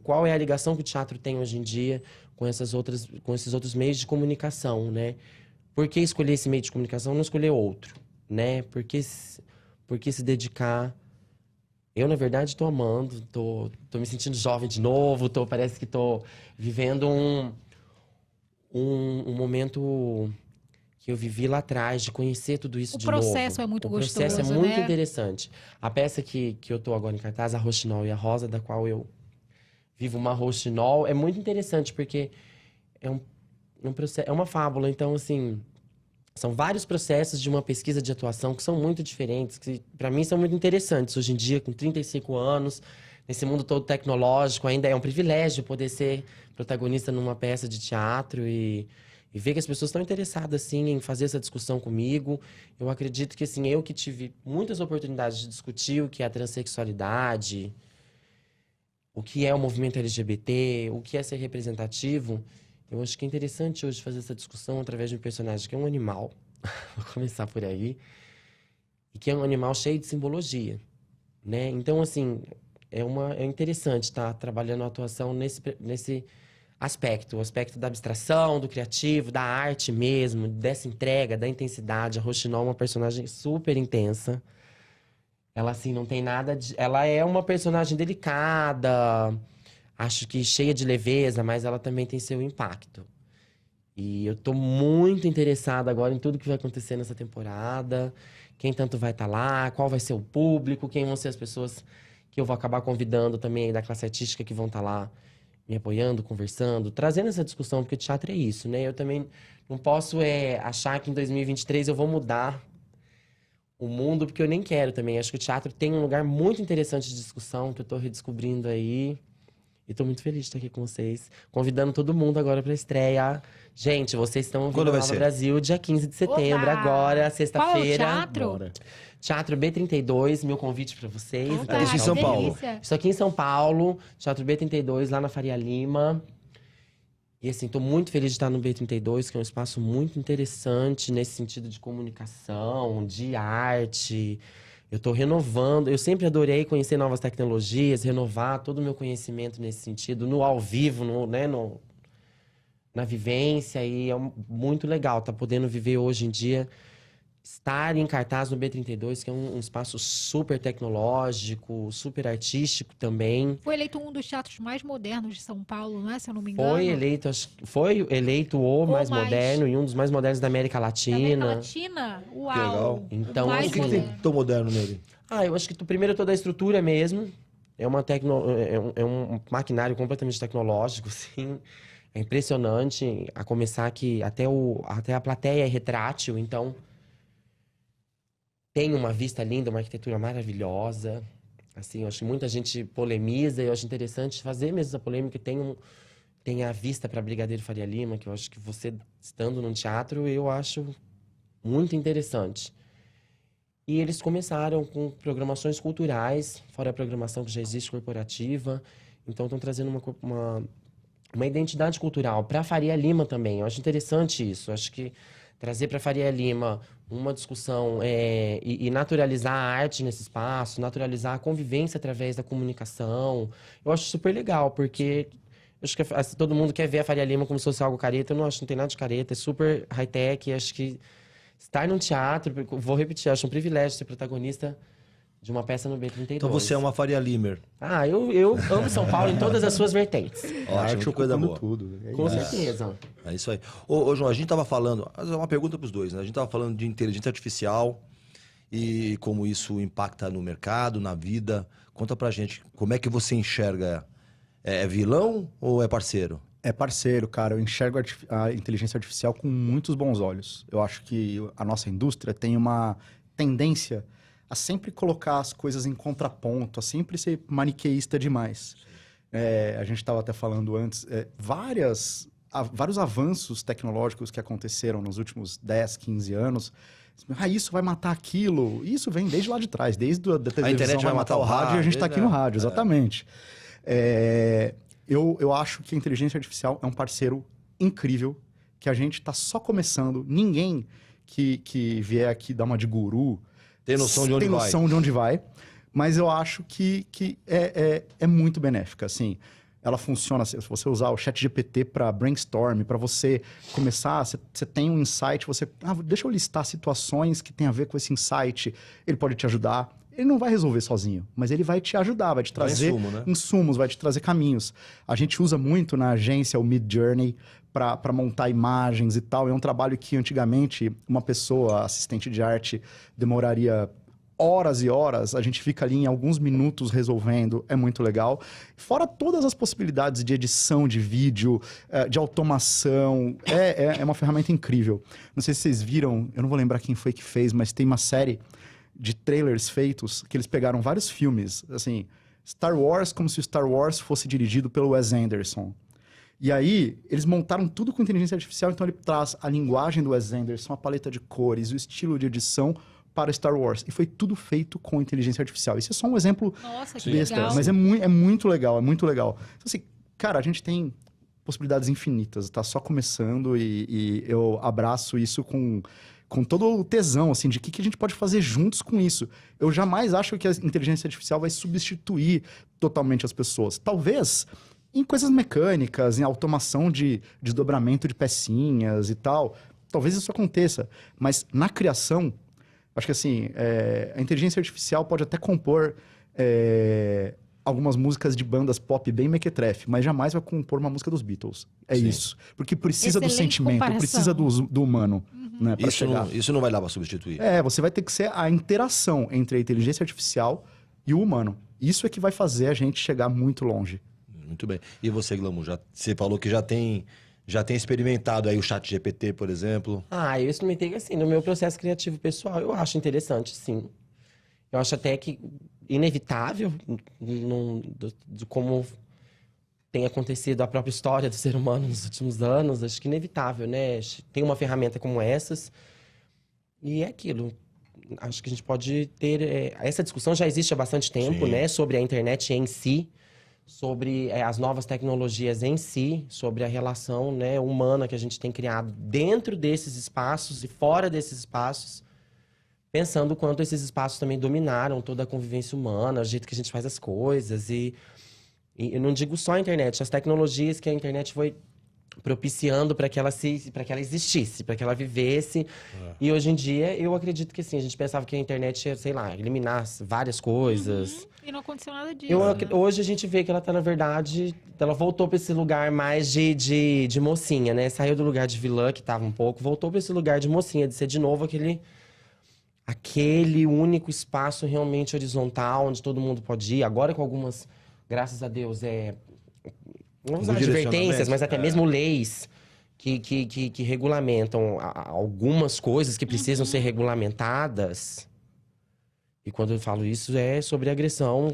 qual é a ligação que o teatro tem hoje em dia com esses outros meios de comunicação, né? Por que escolher esse meio de comunicação e não escolher outro, né? Por que se dedicar... Eu, na verdade, estou amando, tô me sentindo jovem de novo, parece que estou vivendo um momento que eu vivi lá atrás, de conhecer tudo isso de novo. O processo é muito gostoso, O processo é muito né? interessante. A peça que eu estou agora em cartaz, a Roxinol e a Rosa, da qual eu vivo uma Roxinol, é muito interessante, porque é um processo, é uma fábula. Então, assim, são vários processos de uma pesquisa de atuação que são muito diferentes, que para mim são muito interessantes. Hoje em dia, com 35 anos, nesse mundo todo tecnológico, ainda é um privilégio poder ser protagonista numa peça de teatro e ver que as pessoas estão interessadas, assim, em fazer essa discussão comigo. Eu acredito que, assim, eu que tive muitas oportunidades de discutir o que é a transexualidade, o que é o movimento LGBT, o que é ser representativo, eu acho que é interessante hoje fazer essa discussão através de um personagem que é um animal, vou começar por aí, e que é um animal cheio de simbologia, né? Então, assim, é interessante estar trabalhando a atuação nesse aspecto, o aspecto da abstração, do criativo, da arte mesmo, dessa entrega, da intensidade. A Roxinol é uma personagem super intensa. Ela, assim, não tem nada de... Ela é uma personagem delicada, acho que cheia de leveza, mas ela também tem seu impacto. E eu tô muito interessada agora em tudo que vai acontecer nessa temporada. Quem tanto vai estar lá, qual vai ser o público, quem vão ser as pessoas que eu vou acabar convidando também da classe artística que vão estar lá me apoiando, conversando, trazendo essa discussão, porque teatro é isso, né? Eu também não posso achar que em 2023 eu vou mudar o mundo, porque eu nem quero também. Acho que o teatro tem um lugar muito interessante de discussão, que eu tô redescobrindo aí. E tô muito feliz de estar aqui com vocês. Convidando todo mundo agora pra estreia. Gente, vocês estão ouvindo Nova Brasil, dia 15 de setembro, agora, sexta-feira. Qual teatro? Bora. Teatro B32, meu convite pra vocês. Isso em São Paulo. Isso aqui em São Paulo, Teatro B32, lá na Faria Lima. E assim, tô muito feliz de estar no B32, que é um espaço muito interessante nesse sentido de comunicação, de arte. Eu tô renovando, eu sempre adorei conhecer novas tecnologias, renovar todo o meu conhecimento nesse sentido, no ao vivo, na vivência. E é muito legal tá podendo viver hoje em dia, estar em cartaz no B32, que é um espaço super tecnológico, super artístico também. Foi eleito um dos teatros mais modernos de São Paulo, né? Se eu não me engano. Foi eleito o mais moderno e um dos mais modernos da América Latina. Da América Latina? Uau! Que legal. Então, o que tem tão moderno nele? Eu acho que primeiro toda a estrutura mesmo. É um maquinário completamente tecnológico, sim. É impressionante, a começar que até a plateia é retrátil, então tem uma vista linda, uma arquitetura maravilhosa. Assim, eu acho que muita gente polemiza, eu acho interessante fazer mesmo essa polêmica. Tem a vista para Brigadeiro Faria Lima, que eu acho que você, estando num teatro, eu acho muito interessante. E eles começaram com programações culturais, fora a programação que já existe corporativa. Então, estão trazendo uma identidade cultural para Faria Lima também. Eu acho interessante isso. Eu acho que trazer para Faria Lima uma discussão e naturalizar a arte nesse espaço, naturalizar a convivência através da comunicação, eu acho super legal, porque acho que todo mundo quer ver a Faria Lima como se fosse algo careta. Eu não acho que não tem nada de careta, é super high-tech. Acho que estar num teatro, vou repetir, acho um privilégio ser protagonista de uma peça no B32. Então você é uma Faria Limer. Ah, eu amo São Paulo em todas as suas vertentes. Ótimo, coisa boa. Tudo. Com certeza. É isso aí. Ô, João, a gente tava falando... Uma pergunta pros dois, né? A gente tava falando de inteligência artificial e como isso impacta no mercado, na vida. Conta pra gente, como é que você enxerga? É vilão ou é parceiro? É parceiro, cara. Eu enxergo a inteligência artificial com muitos bons olhos. Eu acho que a nossa indústria tem uma tendência a sempre colocar as coisas em contraponto, a sempre ser maniqueísta demais. A gente estava até falando antes, vários avanços tecnológicos que aconteceram nos últimos 10, 15 anos. Isso vai matar aquilo. Isso vem desde lá de trás, desde a televisão. A internet vai matar o rádio e a gente está aqui no rádio, exatamente. Eu acho que a inteligência artificial é um parceiro incrível, que a gente está só começando. Ninguém que vier aqui dar uma de guru tem noção de onde vai. Mas eu acho que é muito benéfica, assim. Ela funciona, se você usar o ChatGPT para brainstorm, para você começar, você tem um insight, deixa eu listar situações que tem a ver com esse insight, ele pode te ajudar. Ele não vai resolver sozinho, mas ele vai te ajudar, vai te trazer insumos, vai te trazer caminhos. A gente usa muito na agência o Midjourney para montar imagens e tal. É um trabalho que antigamente uma pessoa, assistente de arte, demoraria horas e horas. A gente fica ali em alguns minutos resolvendo, é muito legal. Fora todas as possibilidades de edição de vídeo, de automação, é uma ferramenta incrível. Não sei se vocês viram, eu não vou lembrar quem foi que fez, mas tem uma série de trailers feitos, que eles pegaram vários filmes, assim, Star Wars, como se o Star Wars fosse dirigido pelo Wes Anderson. E aí, eles montaram tudo com inteligência artificial, então ele traz a linguagem do Wes Anderson, a paleta de cores, o estilo de edição para Star Wars. E foi tudo feito com inteligência artificial. Isso é só um exemplo besta, legal. Mas é muito legal, é muito legal. Então, assim, cara, a gente tem possibilidades infinitas, tá só começando e eu abraço isso com todo o tesão, assim, de que a gente pode fazer juntos com isso. Eu jamais acho que a inteligência artificial vai substituir totalmente as pessoas. Talvez em coisas mecânicas, em automação de desdobramento de pecinhas e tal. Talvez isso aconteça. Mas na criação, acho que assim, a inteligência artificial pode até compor algumas músicas de bandas pop bem mequetrefe, mas jamais vai compor uma música dos Beatles. Isso. Porque precisa do sentimento, precisa do humano. Né, isso não vai dar para substituir. Você vai ter que ser a interação entre a inteligência artificial e o humano. Isso é que vai fazer a gente chegar muito longe. Muito bem. E você, Glamour, você falou que já tem experimentado aí o ChatGPT, por exemplo? Eu experimentei assim, no meu processo criativo pessoal, eu acho interessante, sim. Eu acho até que inevitável, de como tem acontecido a própria história do ser humano nos últimos anos, acho que inevitável, né? Tem uma ferramenta como essas e é aquilo. Acho que a gente pode ter... essa discussão já existe há bastante tempo, né? Sobre a internet em si, sobre as novas tecnologias em si, sobre a relação, né, humana que a gente tem criado dentro desses espaços e fora desses espaços, pensando o quanto esses espaços também dominaram toda a convivência humana, o jeito que a gente faz as coisas. E eu não digo só a internet, as tecnologias que a internet foi propiciando para que ela existisse, para que ela vivesse. E hoje em dia, eu acredito que assim, a gente pensava que a internet ia, sei lá, eliminar várias coisas. E não aconteceu nada disso. Hoje a gente vê que ela tá, na verdade, ela voltou para esse lugar mais de mocinha, né? Saiu do lugar de vilã, que tava um pouco, voltou para esse lugar de mocinha, de ser de novo aquele único espaço realmente horizontal, onde todo mundo pode ir. Agora com algumas, graças a Deus, não usar advertências, mas até mesmo leis que regulamentam algumas coisas que precisam ser regulamentadas. E quando eu falo isso, é sobre agressão.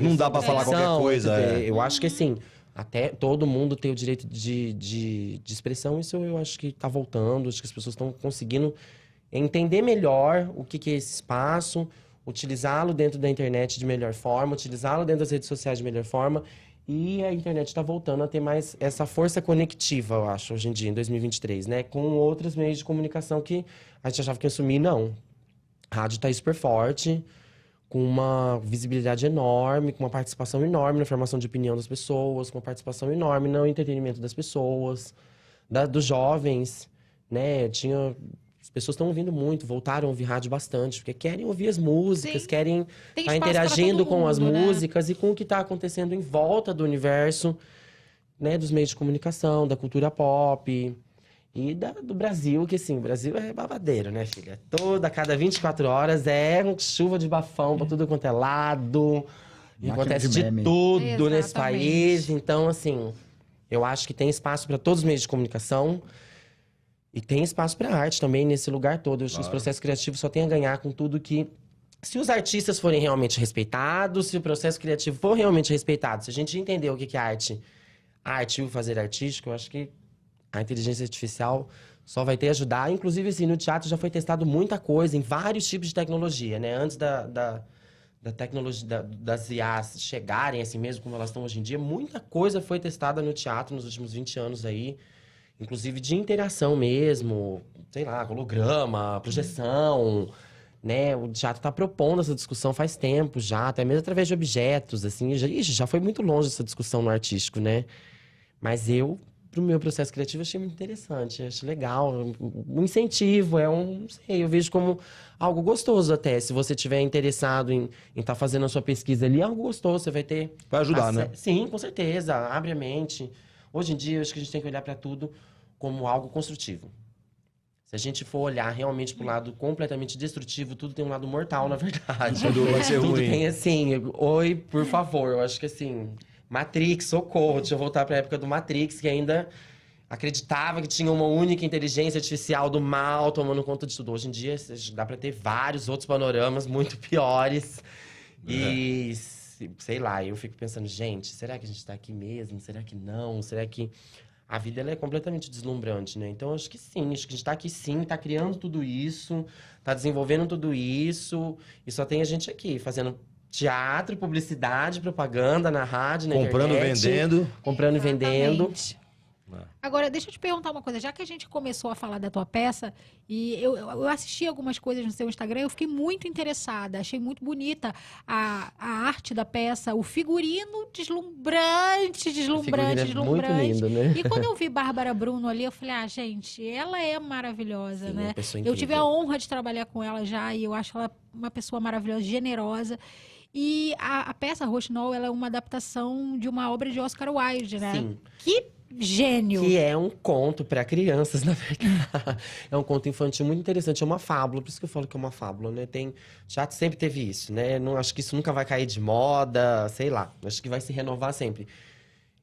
Não dá pra falar qualquer coisa. Eu acho que assim, até todo mundo tem o direito de expressão. Isso eu acho que tá voltando. Acho que as pessoas estão conseguindo entender melhor o que é esse espaço, utilizá-lo dentro da internet de melhor forma, utilizá-lo dentro das redes sociais de melhor forma. E a internet está voltando a ter mais essa força conectiva, eu acho, hoje em dia, em 2023, né? Com outros meios de comunicação que a gente achava que ia sumir, não. A rádio está aí super forte, com uma visibilidade enorme, com uma participação enorme na formação de opinião das pessoas, com uma participação enorme no entretenimento das pessoas, dos jovens, né? As pessoas estão ouvindo muito, voltaram a ouvir rádio bastante, porque querem ouvir as músicas, querem estar interagindo com as músicas e com o que está acontecendo em volta do universo, né, dos meios de comunicação, da cultura pop e do Brasil, que assim, o Brasil é babadeiro, né, filha? A cada 24 horas é chuva de bafão pra tudo quanto é lado, e acontece de tudo nesse país. Então, assim, eu acho que tem espaço para todos os meios de comunicação. E tem espaço para arte também nesse lugar todo. Eu acho que os processos criativos só tem a ganhar com tudo que... Se os artistas forem realmente respeitados, se o processo criativo for realmente respeitado, se a gente entender o que é arte e o fazer artístico, eu acho que a inteligência artificial só vai ter a ajudar. Inclusive, assim, no teatro já foi testado muita coisa em vários tipos de tecnologia, né? Antes da tecnologia, das IAs chegarem, assim mesmo como elas estão hoje em dia, muita coisa foi testada no teatro nos últimos 20 anos aí. Inclusive de interação mesmo, sei lá, holograma, projeção, né? O teatro está propondo essa discussão faz tempo já, até mesmo através de objetos, assim. Já foi muito longe essa discussão no artístico, né? Mas pro meu processo criativo, achei muito interessante, achei legal. Um incentivo, não sei, eu vejo como algo gostoso até. Se você estiver interessado em estar fazendo a sua pesquisa ali, é algo gostoso, você vai ter... Vai ajudar, né? Sim, com certeza, abre a mente. Hoje em dia, eu acho que a gente tem que olhar para tudo como algo construtivo. Se a gente for olhar realmente para o lado completamente destrutivo, tudo tem um lado mortal, na verdade. Tudo vai ser ruim. Tudo tem assim, oi, por favor. Eu acho que assim, Matrix, socorro. Deixa eu voltar para a época do Matrix, que ainda acreditava que tinha uma única inteligência artificial do mal tomando conta de tudo. Hoje em dia, dá para ter vários outros panoramas muito piores. E... sei lá, eu fico pensando, gente, será que a gente tá aqui mesmo? Será que não? Será que... A vida, ela é completamente deslumbrante, né? Então, acho que sim. Acho que a gente tá aqui sim, tá criando tudo isso, tá desenvolvendo tudo isso. E só tem a gente aqui, fazendo teatro, publicidade, propaganda na rádio, na internet. Comprando e vendendo. Agora, deixa eu te perguntar uma coisa. Já que a gente começou a falar da tua peça, e eu assisti algumas coisas no seu Instagram, eu fiquei muito interessada. Achei muito bonita a arte da peça, o figurino deslumbrante. É muito lindo, né? E quando eu vi Bárbara Bruno ali, eu falei, gente, ela é maravilhosa, né? Eu tive a honra de trabalhar com ela já, e eu acho ela uma pessoa maravilhosa, generosa. E a peça Roxinol, ela é uma adaptação de uma obra de Oscar Wilde, né? Sim. Que gênio! Que é um conto para crianças, na verdade. É um conto infantil muito interessante, é uma fábula, por isso que eu falo que é uma fábula, né? Teatro sempre teve isso, né? Não, acho que isso nunca vai cair de moda, sei lá. Acho que vai se renovar sempre.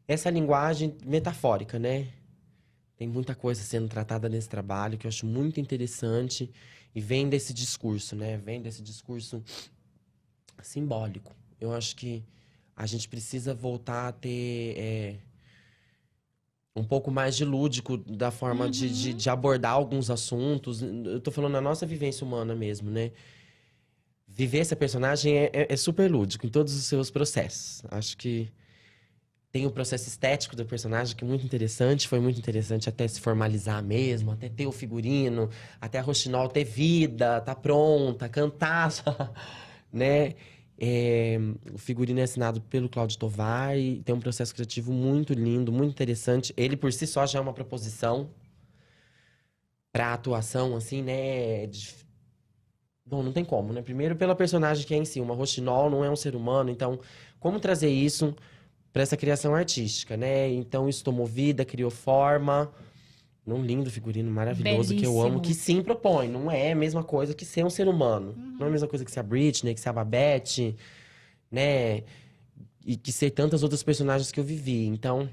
Essa linguagem metafórica, né? Tem muita coisa sendo tratada nesse trabalho que eu acho muito interessante e vem desse discurso, né? Vem desse discurso simbólico. Eu acho que a gente precisa voltar a ter... um pouco mais de lúdico da forma de abordar alguns assuntos. Eu tô falando da nossa vivência humana mesmo, né? Viver essa personagem é super lúdico em todos os seus processos. Acho que tem o processo estético do personagem que é muito interessante. Foi muito interessante até se formalizar mesmo, até ter o figurino, até a Roxinol ter vida, tá pronta, cantar, né? O figurino é assinado pelo Cláudio Tovar e tem um processo criativo muito lindo, muito interessante. Ele, por si só, já é uma proposição pra atuação, assim, né? Bom, não tem como, né? Primeiro, pela personagem que é em si. Uma Roxinol não é um ser humano, então, como trazer isso pra essa criação artística, né? Então, isso tomou vida, criou forma. Um lindo figurino maravilhoso. Belíssimo. Que eu amo, que sim propõe. Não é a mesma coisa que ser um ser humano. Não é a mesma coisa que ser a Britney, que ser a Babette, né? E que ser tantas outras personagens que eu vivi. Então,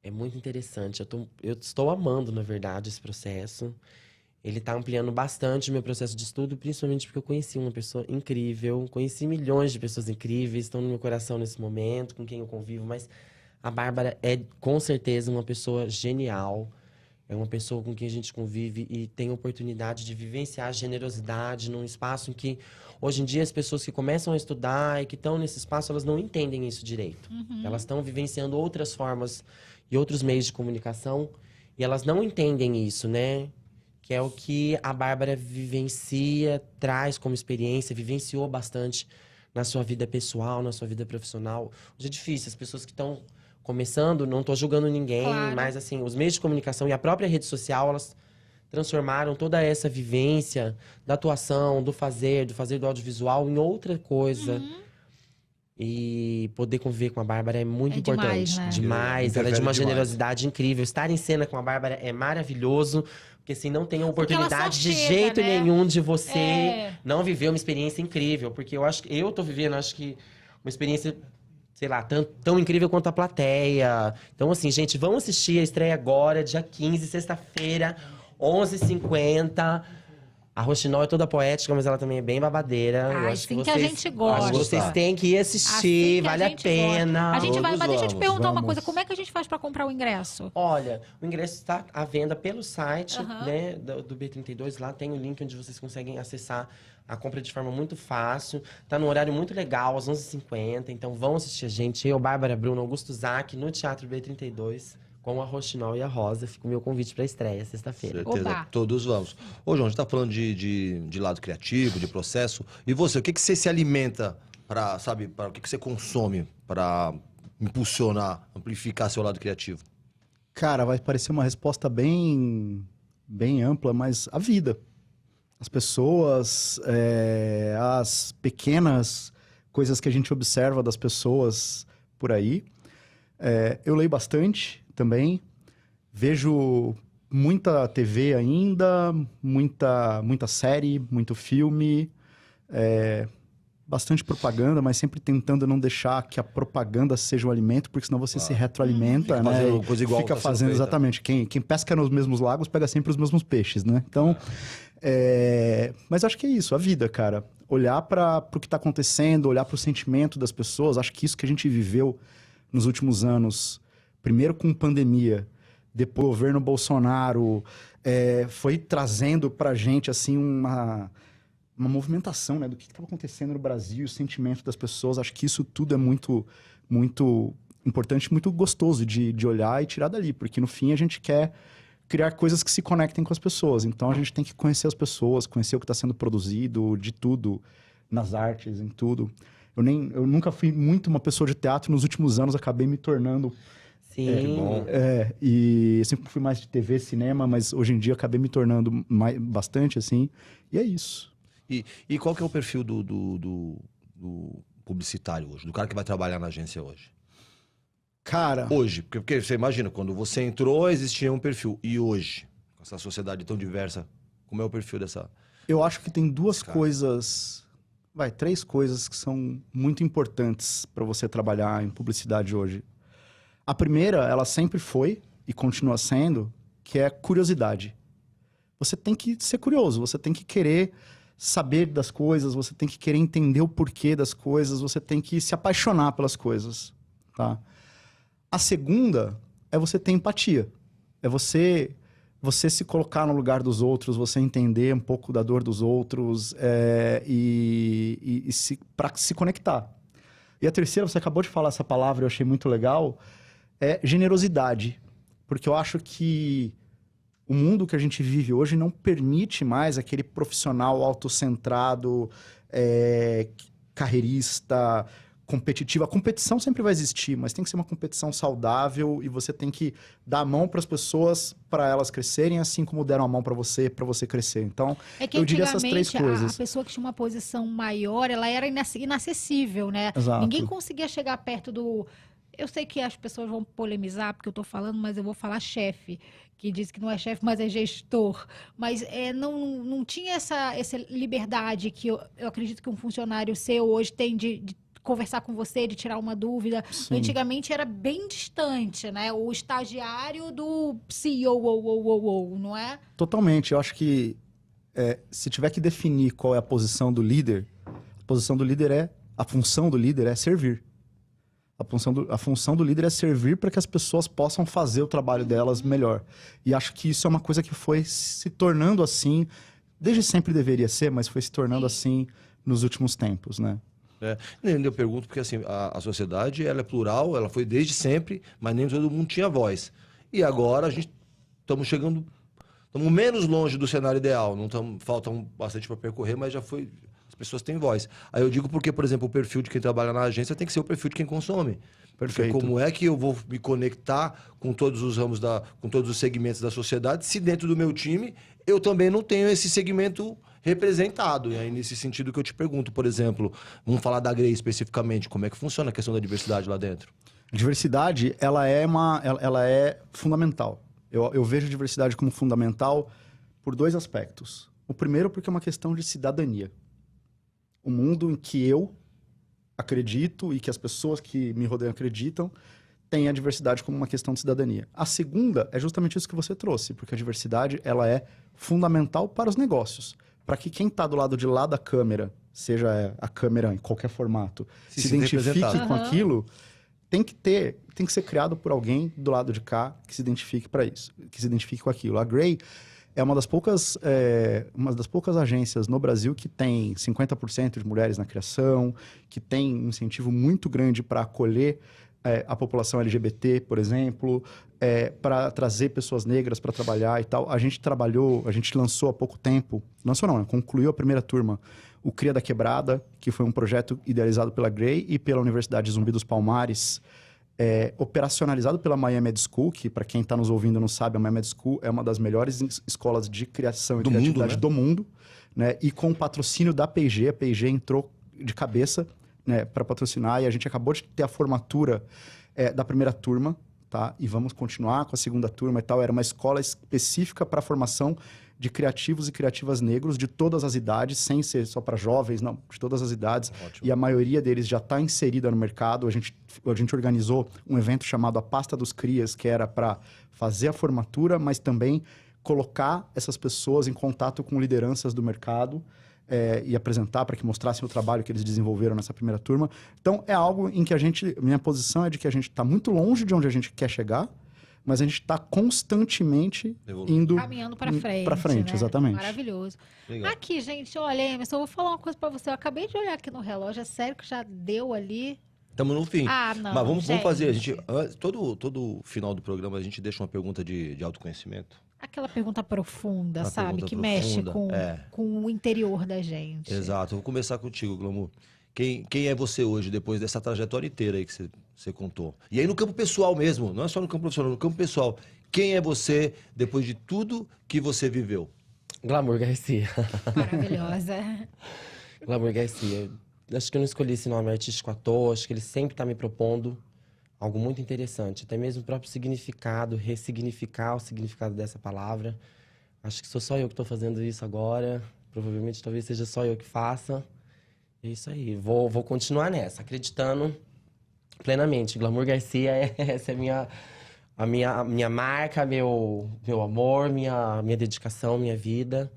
é muito interessante. Eu estou amando, na verdade, esse processo. ele tá ampliando bastante o meu processo de estudo, principalmente porque eu conheci uma pessoa incrível, conheci milhões de pessoas incríveis, estão no meu coração nesse momento, com quem eu convivo, mas a Bárbara é, com certeza, uma pessoa genial. É uma pessoa com quem a gente convive e tem a oportunidade de vivenciar a generosidade num espaço em que, hoje em dia, as pessoas que começam a estudar e que estão nesse espaço, elas não entendem isso direito. Elas estão vivenciando outras formas e outros meios de comunicação e elas não entendem isso, né? Que é o que a Bárbara vivencia, traz como experiência, vivenciou bastante na sua vida pessoal, na sua vida profissional. Hoje é difícil, as pessoas que estão começando, não tô julgando ninguém, Claro. mas assim, os meios de comunicação e a própria rede social, elas transformaram toda essa vivência da atuação, do fazer do audiovisual em outra coisa. E poder conviver com a Bárbara é muito importante. demais, né? Demais. Ela é de uma Interfere demais. generosidade incrível. Estar em cena com a Bárbara é maravilhoso, porque assim, não tem a Porque ela só oportunidade de chega, jeito né? nenhum de você É. não viver uma experiência incrível. Porque eu acho que eu tô vivendo, acho que uma experiência, sei lá, tão incrível quanto a plateia. Então, assim, gente, vamos assistir a estreia agora, dia 15, sexta-feira, 11h50. A Rochinol é toda poética, mas ela também é bem babadeira. Eu Ai, acho assim que a gente gosta. Acho que vocês têm que ir Assim assistir, que vale a gente pena. gosta. A gente vai, Todos mas deixa eu te vamos, perguntar uma vamos. coisa. Como é que a gente faz pra comprar o ingresso? Olha, o ingresso está à venda pelo site, Aham. né, do B32. Lá tem o link onde vocês conseguem acessar a compra de forma muito fácil. Tá num horário muito legal, às 11h50. Então vão assistir a gente. Eu, Bárbara, Bruno, Augusto Zac, no Teatro B32, com a Rochinol e a Rosa. Fica o meu convite para a estreia, sexta-feira. Certeza, Oba. todos vamos. Ô, João, a gente tá falando de lado criativo, de processo. E você, o que você se alimenta para, sabe, para o que você consome para impulsionar, amplificar seu lado criativo? Cara, vai parecer uma resposta bem ampla, mas a vida. As pessoas, as pequenas coisas que a gente observa das pessoas por aí. Eu leio bastante também. Vejo muita TV ainda, muita série, muito filme. Bastante propaganda, mas sempre tentando não deixar que a propaganda seja um alimento, porque senão você se retroalimenta, Fica né? fazendo E coisa igual fica tá sendo fazendo feita. exatamente. Quem pesca nos mesmos lagos pega sempre os mesmos peixes, né? Então, mas acho que é isso, a vida, cara. Olhar para o que está acontecendo, olhar para o sentimento das pessoas. Acho que isso que a gente viveu nos últimos anos, primeiro com pandemia, depois o governo Bolsonaro, foi trazendo para a gente assim uma movimentação, né, do que estava acontecendo no Brasil, o sentimento das pessoas. Acho que isso tudo é muito, muito importante, muito gostoso de olhar e tirar dali, porque no fim a gente quer criar coisas que se conectem com as pessoas. Então a gente tem que conhecer as pessoas, conhecer o que está sendo produzido, de tudo, nas artes, em tudo. Eu nunca fui muito uma pessoa de teatro, nos últimos anos acabei me tornando. Sim. E eu sempre fui mais de TV, cinema, mas hoje em dia acabei me tornando bastante, assim. E é isso. E qual que é o perfil do publicitário hoje, do cara que vai trabalhar na agência hoje? Cara... Hoje, porque você imagina, quando você entrou, existia um perfil. E hoje, com essa sociedade tão diversa, como é o perfil dessa... Eu acho que tem duas Cara. coisas... três coisas que são muito importantes para você trabalhar em publicidade hoje. A primeira, ela sempre foi e continua sendo, que é curiosidade. Você tem que ser curioso, você tem que querer saber das coisas, você tem que querer entender o porquê das coisas, você tem que se apaixonar pelas coisas, tá? A segunda é você ter empatia. É você se colocar no lugar dos outros, você entender um pouco da dor dos outros para se conectar. E a terceira, você acabou de falar essa palavra, eu achei muito legal, é generosidade. Porque eu acho que o mundo que a gente vive hoje não permite mais aquele profissional autocentrado, carreirista, competitivo. A competição sempre vai existir, mas tem que ser uma competição saudável e você tem que dar a mão para as pessoas para elas crescerem, assim como deram a mão para você crescer. Então, que eu diria essas três antigamente, coisas. a pessoa que tinha uma posição maior, ela era inacessível, né? Exato. Ninguém conseguia chegar perto do... Eu sei que as pessoas vão polemizar porque eu tô falando, mas eu vou falar chefe, que diz que não é chefe, mas é gestor. Mas não tinha essa liberdade que eu acredito que um funcionário seu hoje tem de conversar com você, de tirar uma dúvida. Sim. Antigamente era bem distante, né? O estagiário do CEO, não é? Totalmente. Eu acho que se tiver que definir qual é a posição do líder, a função do líder é servir. A função do líder é servir para que as pessoas possam fazer o trabalho delas melhor. E acho que isso é uma coisa que foi se tornando assim, desde sempre deveria ser, mas foi se tornando assim nos últimos tempos, né? Eu pergunto porque assim, a sociedade ela é plural, ela foi desde sempre, mas nem todo mundo tinha voz. E agora a gente estamos menos longe do cenário ideal, falta bastante para percorrer, mas já foi... pessoas têm voz. Aí eu digo porque, por exemplo, o perfil de quem trabalha na agência tem que ser o perfil de quem consome. Perfeito. Porque como é que eu vou me conectar com todos os ramos, com todos os segmentos da sociedade, se dentro do meu time eu também não tenho esse segmento representado? E aí, nesse sentido que eu te pergunto, por exemplo, vamos falar da Grey especificamente, como é que funciona a questão da diversidade lá dentro? A diversidade, ela é fundamental. Eu vejo a diversidade como fundamental por 2 aspectos. O primeiro, porque é uma questão de cidadania. O mundo em que eu acredito e que as pessoas que me rodeiam acreditam tem a diversidade como uma questão de cidadania. A segunda é justamente isso que você trouxe, porque a diversidade ela é fundamental para os negócios. Para que quem está do lado de lá da câmera, seja a câmera em qualquer formato, se identifique com aquilo, tem que ser criado por alguém do lado de cá que se identifique para isso, que se identifique com aquilo. A Grey é uma das poucas agências no Brasil que tem 50% de mulheres na criação, que tem um incentivo muito grande para acolher a população LGBT, por exemplo, para trazer pessoas negras para trabalhar e tal. A gente lançou há pouco tempo, concluiu a primeira turma, o Cria da Quebrada, que foi um projeto idealizado pela Grey e pela Universidade Zumbi dos Palmares, operacionalizado pela Miami Ed School, que para quem está nos ouvindo não sabe, a Miami Ed School é uma das melhores escolas de criação e criatividade do mundo, né? E com o patrocínio da P&G, a P&G entrou de cabeça, né, para patrocinar, e a gente acabou de ter a formatura da primeira turma, tá? E vamos continuar com a segunda turma e tal. Era uma escola específica para a formação de criativos e criativas negros de todas as idades, sem ser só para jovens, não, de todas as idades. Ótimo. E a maioria deles já está inserida no mercado. A gente organizou um evento chamado A Pasta dos Crias, que era para fazer a formatura, mas também colocar essas pessoas em contato com lideranças do mercado e apresentar para que mostrassem o trabalho que eles desenvolveram nessa primeira turma. Então, é algo em que minha posição é de que a gente está muito longe de onde a gente quer chegar, mas a gente está constantemente caminhando para frente. Para frente, né? Exatamente. Maravilhoso. Legal. Aqui, gente, olha, Emerson, eu vou falar uma coisa para você. Eu acabei de olhar aqui no relógio, é sério que já deu ali. Estamos no fim. Não. Mas vamos fazer. Todo final do programa a gente deixa uma pergunta de autoconhecimento. Aquela pergunta profunda, sabe? Que mexe com o interior da gente. Exato. Eu vou começar contigo, Glamour. Quem é você hoje, depois dessa trajetória inteira aí que você contou? E aí no campo pessoal mesmo, não é só no campo profissional, no campo pessoal. Quem é você depois de tudo que você viveu? Glamour Garcia. Maravilhosa. Glamour Garcia. Acho que eu não escolhi esse nome artístico à toa, acho que ele sempre está me propondo algo muito interessante. Até mesmo o próprio significado, ressignificar o significado dessa palavra. Acho que sou só eu que estou fazendo isso agora. Provavelmente talvez seja só eu que faça. É isso aí. Vou continuar nessa, acreditando plenamente. Glamour Garcia, essa é a minha marca, meu amor, minha dedicação, minha vida.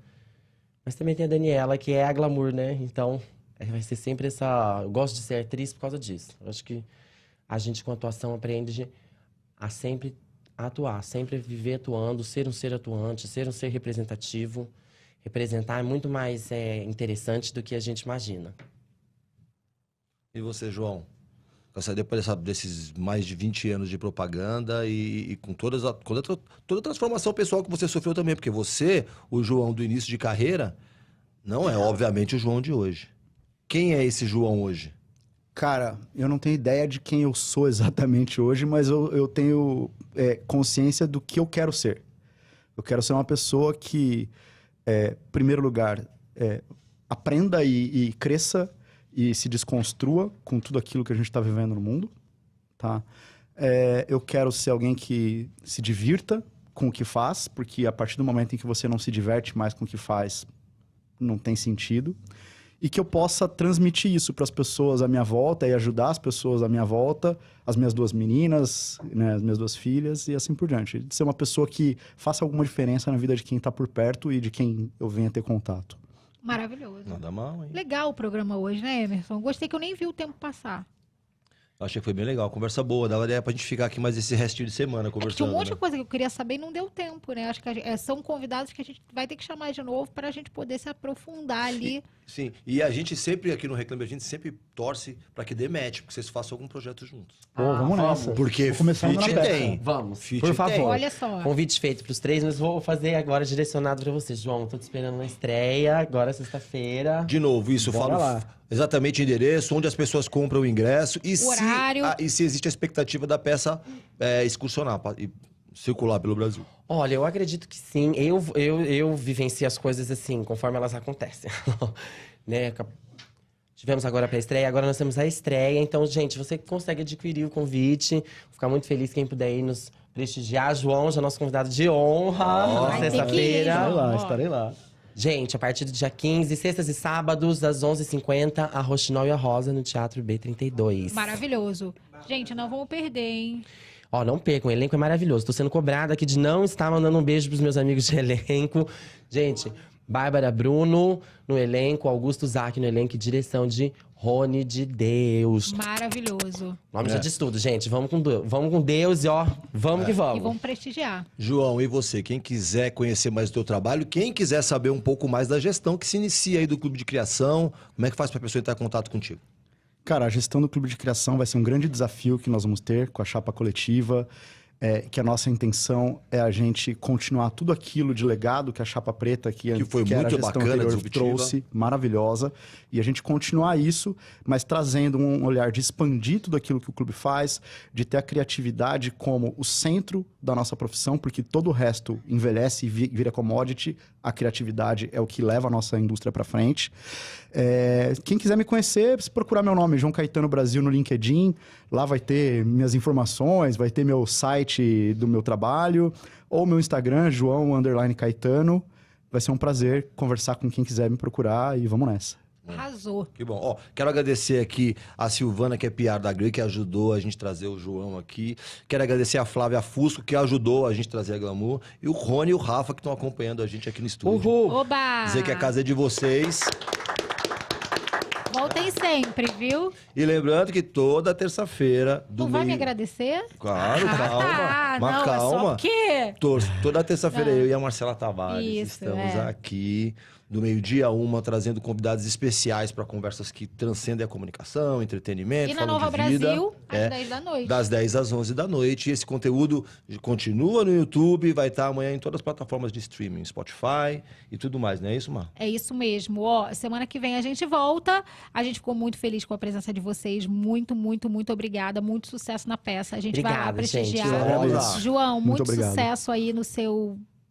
Mas também tem a Daniela, que é a Glamour, né? Então, vai ser sempre essa... Eu gosto de ser atriz por causa disso. Eu acho que a gente, com atuação, aprende a sempre atuar, sempre viver atuando, ser um ser atuante, ser um ser representativo. Representar é muito mais interessante do que a gente imagina. E você, João? Depois desses mais de 20 anos de propaganda e com toda a transformação pessoal que você sofreu também, porque você, o João do início de carreira, não é, obviamente, o João de hoje. Quem é esse João hoje? Cara, eu não tenho ideia de quem eu sou exatamente hoje, mas eu tenho consciência do que eu quero ser. Eu quero ser uma pessoa que, em primeiro lugar, aprenda e cresça e se desconstrua com tudo aquilo que a gente está vivendo no mundo, tá? Eu quero ser alguém que se divirta com o que faz, porque a partir do momento em que você não se diverte mais com o que faz, não tem sentido. e que eu possa transmitir isso para as pessoas à minha volta e ajudar as pessoas à minha volta, as minhas 2 meninas, né, as minhas 2 filhas e assim por diante. De ser uma pessoa que faça alguma diferença na vida de quem está por perto e de quem eu venha ter contato. Maravilhoso. Nada mal, hein? Legal o programa hoje, né, Emerson? Gostei que eu nem vi o tempo passar. Eu achei que foi bem legal, conversa boa, dava ideia pra gente ficar aqui mais esse restinho de semana conversando. Tinha um monte né? de coisa que eu queria saber e não deu tempo, né? Acho que são convidados que a gente vai ter que chamar de novo para a gente poder se aprofundar ali. Sim, e a gente sempre, aqui no Reclame, a gente sempre torce pra que dê match, porque vocês façam algum projeto juntos. Pô, vamos nessa. Porque começando na fit peça. tem. Vamos. Fit Por favor. tem. Olha só. Convite feito pros 3, mas vou fazer agora direcionado pra você, João. Tô te esperando na estreia, agora sexta-feira. De novo, isso, eu Bora falo lá. exatamente o endereço, onde as pessoas compram o ingresso e Horário. se existe a expectativa da peça excursionar e circular pelo Brasil. Olha, eu acredito que sim. Eu vivencio as coisas assim, conforme elas acontecem. Né? Tivemos agora a pré-estreia, agora nós temos a estreia. Então, gente, você consegue adquirir o convite. Vou ficar muito feliz quem puder ir nos prestigiar. João, já é nosso convidado de honra na Vai ter que ir, sexta-feira. João. Estarei lá. Gente, a partir do dia 15, sextas e sábados, às 11h50, a Roxinol e a Rosa no Teatro B32. Maravilhoso. Gente, não vamos perder, hein? Ó, não percam, o elenco é maravilhoso. Tô sendo cobrada aqui de não estar mandando um beijo pros meus amigos de elenco. Gente, Bárbara Bruno no elenco, Augusto Zac no elenco e direção de Rony de Deus. Maravilhoso. O nome já diz tudo, gente. Vamos com Deus e ó, vamos que vamos. E vamos prestigiar. João, e você? Quem quiser conhecer mais do teu trabalho, quem quiser saber um pouco mais da gestão que se inicia aí do Clube de Criação, como é que faz pra pessoa entrar em contato contigo? Cara, a gestão do Clube de Criação vai ser um grande desafio que nós vamos ter com a chapa coletiva, que a nossa intenção é a gente continuar tudo aquilo de legado que a chapa preta que foi era a muito gestão bacana, anterior disruptiva. trouxe, maravilhosa, e a gente continuar isso, mas trazendo um olhar de expandir tudo aquilo que o clube faz, de ter a criatividade como o centro da nossa profissão, porque todo o resto envelhece e vira commodity, a criatividade é o que leva a nossa indústria para frente. Quem quiser me conhecer, se procurar meu nome, João Caetano Brasil, no LinkedIn, lá vai ter minhas informações, vai ter meu site do meu trabalho, ou meu Instagram, João_Caetano. Vai ser um prazer conversar com quem quiser me procurar e vamos nessa. Arrasou. Que bom. Ó, quero agradecer aqui a Silvana, que é PR da Grey, que ajudou a gente trazer o João aqui. Quero agradecer a Flávia Fusco, que ajudou a gente trazer a Glamour. E o Rony e o Rafa, que estão acompanhando a gente aqui no estúdio. Uhul! Oba! Dizer que a casa é de vocês. Voltem sempre, viu? E lembrando que toda terça-feira do Tu vai me agradecer? Claro, calma. Tá. Mas Não, calma. é só o quê? Toda terça-feira eu e a Marcela Tavares Isso, estamos é. aqui do meio-dia a 1, trazendo convidados especiais para conversas que transcendem a comunicação, entretenimento, E na falam Nova de vida. Brasil, às 10 da noite. Das 10 às 11 da noite. E esse conteúdo continua no YouTube, vai estar amanhã em todas as plataformas de streaming, Spotify e tudo mais, não é isso, Mar? É isso mesmo. Ó, semana que vem a gente volta. A gente ficou muito feliz com a presença de vocês. Muito, muito, muito obrigada. Muito sucesso na peça. A gente vai lá Obrigada, prestigiar. gente. Vamos lá. João, muito obrigado. sucesso aí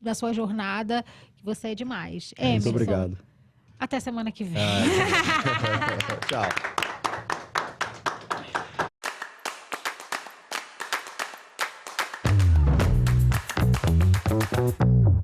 na sua jornada. Que você é demais. Muito Emerson, obrigado. Até semana que vem. Tchau.